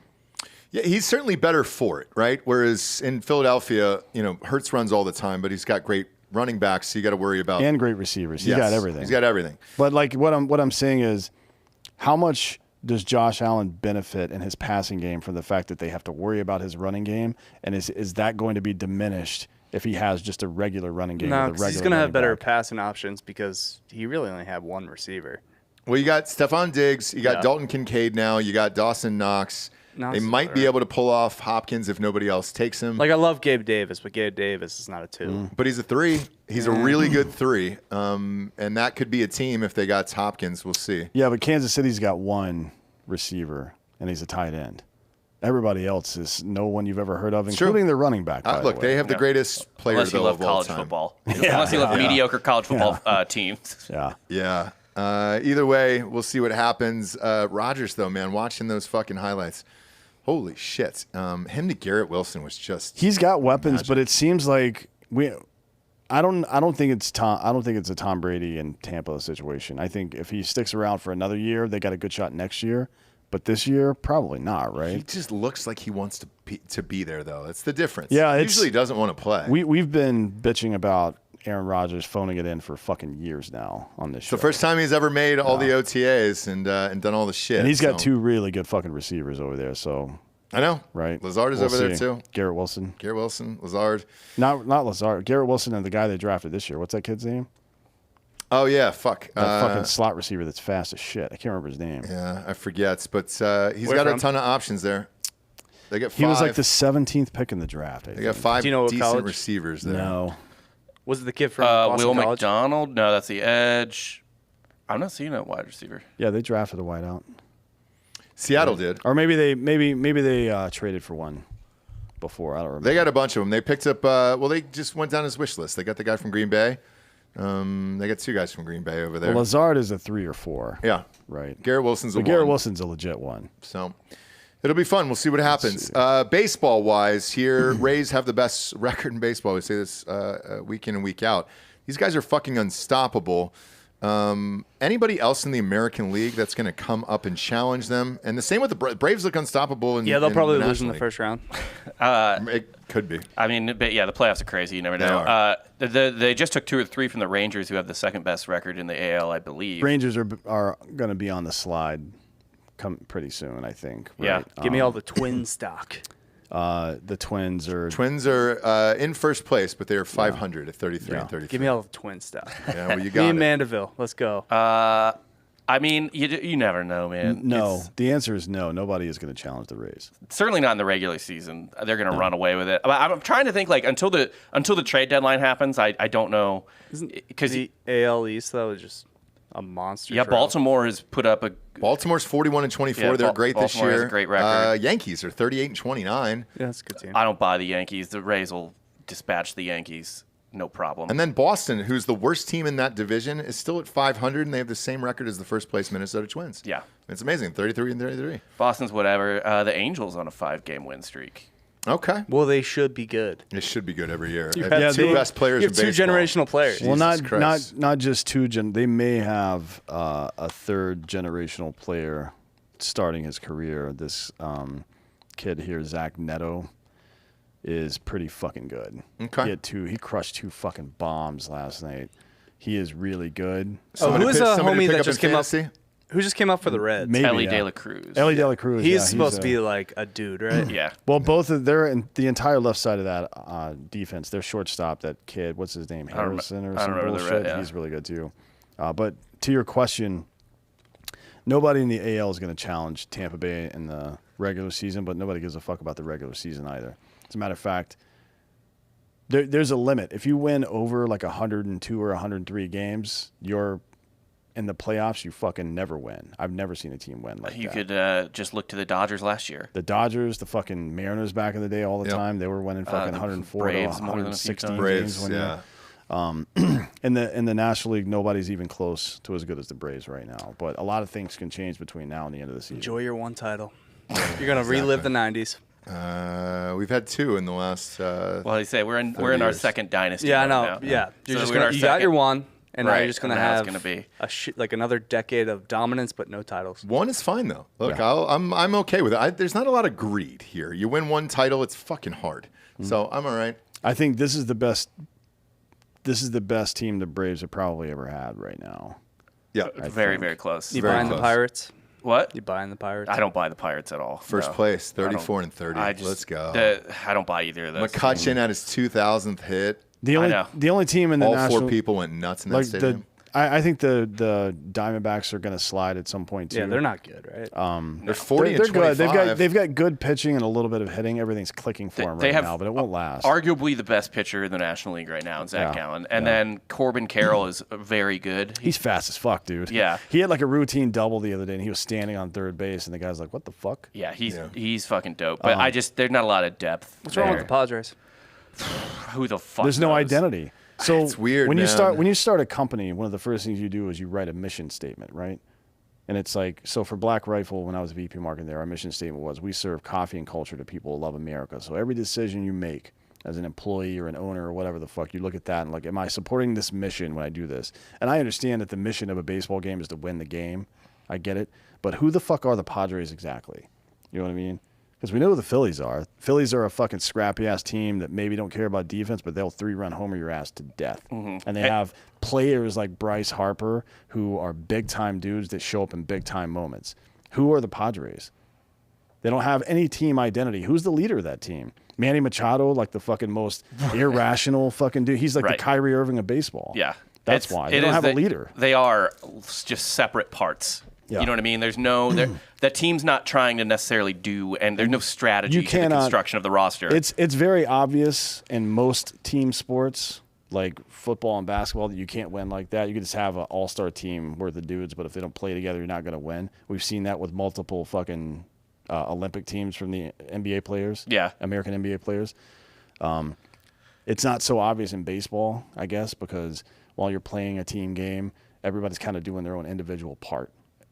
Yeah, he's certainly better for it, right? Whereas in Philadelphia, Hurts runs all the time, but he's got great running backs, so you got to worry about And great receivers. He's Yes, got everything. He's got everything. But like what I'm saying is, how much does Josh Allen benefit in his passing game from the fact that they have to worry about his running game, and is that going to be diminished if he has just a regular running game? No, with a because he's regular going to have running better back? passing options because he really only had one receiver. Well, you got Stephon Diggs, you got Yeah. Dalton Kincaid now, you got Dawson Knox. No, They it's might be alright. able to pull off Hopkins if nobody else takes him. Like I love Gabe Davis, but Gabe Davis is not a 2. But he's a 3. He's a really good 3. And that could be a team if they got Hopkins. We'll see. Yeah, but Kansas City's got one receiver, and he's a tight end. Everybody else is no one you've ever heard of, true. including their running back. By Look, the way. they have the greatest player Unless you though love of all college time. football. Unless you love mediocre college football teams. Yeah. Yeah. Either way, we'll see what happens. Rodgers, though, man, watching those fucking highlights. Holy shit. Him to Garrett Wilson was just. He's got weapons, but it seems like I don't think it's a Tom Brady and Tampa situation. I think if he sticks around for another year, they got a good shot next year. But this year, probably not, He right? just looks like he wants to be there, though. That's the difference. Yeah, He it's- usually doesn't want to play. We've been bitching about Aaron Rodgers phoning it in for fucking years now on this show. the first time he's ever made all the OTAs and done all the shit. And he's got so- 2 really good fucking receivers over there. So I know. right, Lazard is We'll over there, see. too. Garrett Wilson, Garrett Wilson, Lazard. not Lazard. Garrett Wilson and the guy they drafted this year. What's that kid's name? Oh, yeah, fuck. That fucking slot receiver that's fast as shit. I can't remember his name. Yeah, I forget. But he's Where got a from? ton of options there. They got 5. He was like the 17th pick in the draft. I They got think. 5 Do you know what decent college? receivers there. No. Was it the kid from Boston Will College? McDonald? No, that's the edge. I'm not seeing a wide receiver. Yeah, they drafted a wideout. Seattle did. Or maybe they traded for one before. I don't remember. They got a bunch of them. They picked up. They just went down his wish list. They got the guy from Green Bay. They got 2 guys from Green Bay over there. Well, Lazard is a 3 or 4. Yeah, Right. Garrett Wilson's a But Garrett 1. Wilson's a legit one. So it'll be fun. We'll see what happens. Baseball wise, here Rays have the best record in baseball. We say this week in and week out. These guys are fucking unstoppable. Anybody else in the American League that's going to come up and challenge them? And the same with the Braves look unstoppable. Yeah, they'll probably lose in National the first round. League. It could be. I mean, but yeah, the playoffs are crazy. You never They know. are. They just took 2 or 3 from the Rangers, who have the second best record in the AL, I believe. Rangers are going to be on the slide come pretty soon, I think. Yeah. Right? Give me all the twin stock. The Twins are. Twins are in first place, but they are 500 at 33 and 33. Give me all the twin stock. Yeah, well, you Me got and it. Mandeville. Let's go. I mean, you never know, man. No, It's the answer is no. Nobody is going to challenge the Rays. certainly not in the regular season. They're going to run away with it. But I'm trying to think, like, until the trade deadline happens, I don't know. Because the AL East, though, is just a monster. yeah, trail. Baltimore has put up a Baltimore's 41 and 24. Yeah, They're great this Baltimore has year. a great record. Yankees are 38 and 29. Yeah, that's a good team. I don't buy the Yankees. The Rays will dispatch the Yankees, no problem. And then Boston, who's the worst team in that division, is still at 500, and they have the same record as the first place Minnesota Twins. Yeah. It's amazing. 33 and 33. Boston's whatever. The Angels on a 5-game win streak. Okay. Well, they should be good. It should be good every year. You They have have two they- best players You in have 2 baseball. generational players. Well, Jesus Christ. not just 2 They may have a 3rd generational player starting his career. This kid here, Zach Neto, is pretty fucking good. Okay. He crushed 2 fucking bombs last night. He is really good. Somebody who is pick- a somebody to homie pick that up just in came up? fantasy? Who just came up for the Reds? Maybe, Ellie yeah. De La Cruz. Ellie De La Cruz. He's yeah, supposed to be like a dude, right? Yeah. Well, both of they're in the entire left side of that defense. Their shortstop, that kid, what's his name, don't rem- Harrison or I some don't remember the bullshit. red, yeah. He's really good too. But to your question, nobody in the AL is going to challenge Tampa Bay in the regular season, but nobody gives a fuck about the regular season either. As a matter of fact, there's a limit. If you win over like 102 or 103 games, you're in the playoffs. You fucking never win. I've never seen a team win like You that. could just look to the Dodgers last year. The Dodgers, the fucking Mariners back in the day all the Yep. time, they were winning fucking the 104 Braves to more than a few 160 times. Braves, games one yeah. year. In the National League, nobody's even close to as good as the Braves right now. But a lot of things can change between now and the end of the season. Enjoy your one title. You're gonna relive the '90s. We've had 2 in the last. Well, they say we're in 30 our years. second dynasty. Yeah, I mode know. now. Yeah, you're So just we're in gonna, our you got second- your one, and now Right, you're just gonna and now it's have gonna be- like another decade of dominance, but no titles. One is fine though. Look, I'm okay with it. There's not a lot of greed here. You win one title, it's fucking hard. So I'm all right. I think this is the best. This is the best team the Braves have probably ever had right now. Yeah, Very, very close. You Very buying the close. Pirates? What? You buying the Pirates? I don't buy the Pirates at all. first No. place, I don't- 34 and 30. I just- Let's go. I don't buy either of those. McCutcheon had his 2000th hit. The only know. the only team in the All National 4 people went nuts in that like stadium. I think the Diamondbacks are going to slide at some point too. Yeah, they're not good, right? They're 40 They're and 25. good. They've got good pitching and a little bit of hitting. Everything's clicking for them right have now, but it won't last. Arguably the best pitcher in the National League right now, Zach Gallen. And then Corbin Carroll is very good. He's fast as fuck, dude. Yeah. He had like a routine double the other day, and he was standing on third base, and the guy's like, "What the fuck?" Yeah, he's fucking dope. But there's not a lot of depth. What's wrong with the Padres? Who the fuck? There's no knows? identity. So It's weird, when you man. start a company, one of the first things you do is you write a mission statement, right? And it's like, so for Black Rifle, when I was VP marketing there, our mission statement was, we serve coffee and culture to people who love America. So every decision you make as an employee or an owner or whatever the fuck, you look at that and like, am I supporting this mission when I do this? And I understand that the mission of a baseball game is to win the game. I get it. But who the fuck are the Padres exactly? You know what I mean? Because we know who the Phillies are. Phillies are a fucking scrappy-ass team that maybe don't care about defense, but they'll 3-run homer your ass to death. And they have players like Bryce Harper who are big-time dudes that show up in big-time moments. Who are the Padres? They don't have any team identity. Who's the leader of that team? Manny Machado, like the fucking most irrational fucking dude. He's like the Kyrie Irving of baseball. Yeah. That's why. They don't have a leader. They are just separate parts. Yeah. You know what I mean? There's no that team's not trying to necessarily do, and there's no strategy to the construction of the roster. It's very obvious in most team sports, like football and basketball, that you can't win like that. You can just have an all-star team worth of dudes, but if they don't play together, you're not going to win. We've seen that with multiple fucking Olympic teams from the NBA players. Yeah. American NBA players. It's not so obvious in baseball, I guess, because while you're playing a team game, everybody's kind of doing their own individual part.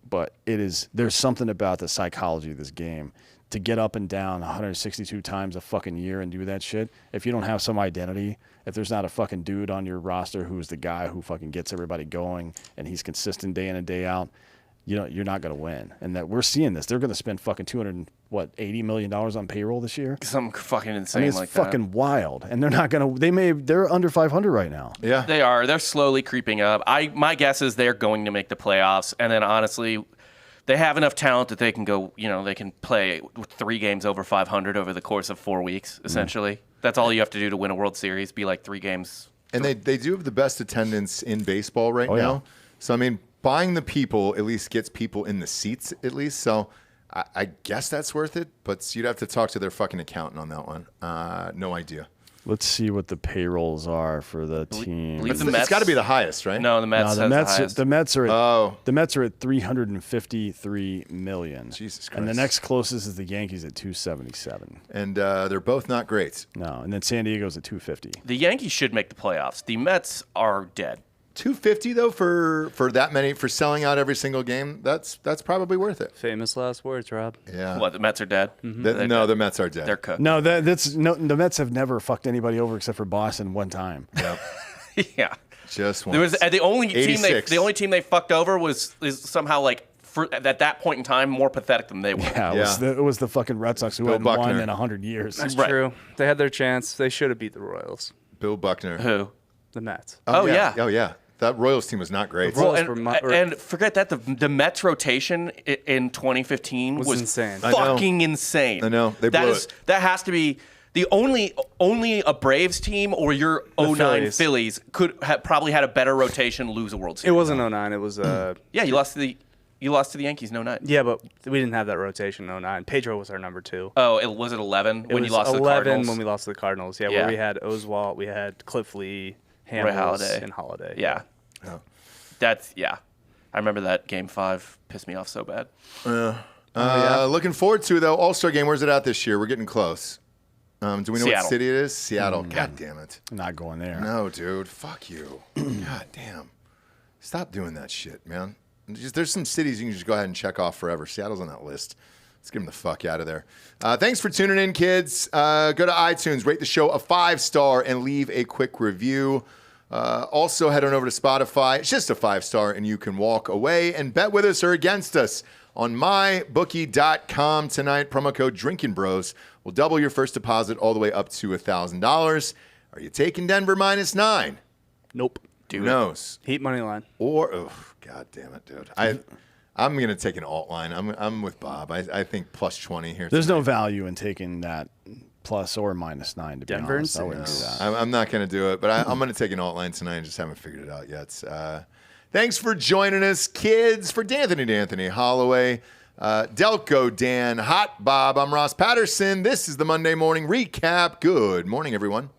But there's something about the psychology of this game to get up and down 162 times a fucking year and do that shit. If you don't have some identity, if there's not a fucking dude on your roster who's the guy who fucking gets everybody going and he's consistent day in and day out, you're not going to win. And that we're seeing this. They're going to spend fucking $280 million on payroll this year. Something fucking insane It's like fucking wild. And they're not going to. They're under 500 right now. Yeah. They are. They're slowly creeping up. My guess is they're going to make the playoffs, and then honestly, they have enough talent that they can go. They can play 3 games over 500 over the course of 4 weeks. Essentially, that's all you have to do to win a World Series. Be like 3 games. And they do have the best attendance in baseball right now. Yeah. So, I mean, buying the people at least gets people in the seats at least. So I guess that's worth it. But you'd have to talk to their fucking accountant on that one. No idea. Let's see what the payrolls are for the team. believe the It's Mets- got to be the highest, right? No, the Mets. No, the Mets are at Oh. $353 million. Jesus And the Christ. next closest is the Yankees at 277. And they're both not great. No, and then San Diego's at 250. The Yankees should make the playoffs. The Mets are dead. 250 though for that many, for selling out every single game. That's probably worth it. Famous last words, Rob. Yeah. What? The Mets are dead. No, the Mets are dead. They're cooked. No, the Mets have never fucked anybody over except for Boston one time. Yep. Yeah. Just one. There was the only team 86. they fucked over is somehow like at that point in time more pathetic than they were. Yeah, Yeah. it was the fucking Red Sox who Bill hadn't won Buckner. in 100 years. That's Right. true. They had their chance. They should have beat the Royals. Bill Buckner. Who? The Mets. Oh, yeah. Oh yeah. That Royals team was not great. Royals Well, were and forget that the Mets rotation in 2015 Was insane. I know. fucking insane. I know. They blew it. That has to be the only a Braves team or your 09 Phillies could have probably had a better rotation, lose a World It Series. wasn't 09. It was Yeah, you lost to the Yankees in 09. yeah, but we didn't have that rotation in 09. Pedro was our number 2. Oh, was it 11 It when was you lost to the 11 Cardinals? when we lost to the Cardinals. Yeah, Yeah. where we had Oswalt, we had Cliff Lee, Hamels, Halladay. and Holiday. Yeah. Oh. I remember that Game 5 pissed me off so bad. Looking forward to though All-Star game. Where's it at this year? We're getting close. Do we know what Seattle. city it is? Seattle. God damn it. Not going there. No, dude. Fuck you. God damn. Stop doing that shit, man. There's some cities you can just go ahead and check off forever. Seattle's on that list. Let's get them the fuck out of there. Thanks for tuning in, kids. Go to iTunes, rate the show a 5-star, and leave a quick review. Also, head on over to Spotify. It's just a 5-star, and you can walk away and bet with us or against us on mybookie.com tonight. Promo code Drinkin Bros will double your first deposit all the way up to $1,000. Are you taking Denver -9? Nope. Who knows? Heat money line. Or, oh, God damn it, dude. I'm going to take an alt line. I'm with Bob. I think +20 here. There's no value in taking that plus or -9, to be Denver honest. I and wouldn't do that. I'm not going to do it, but I'm going to take an alt line tonight. I just haven't figured it out yet. Thanks for joining us, kids. For D'Anthony Holloway, Delco Dan, Hot Bob, I'm Ross Patterson. This is the Monday Morning Recap. Good morning, everyone.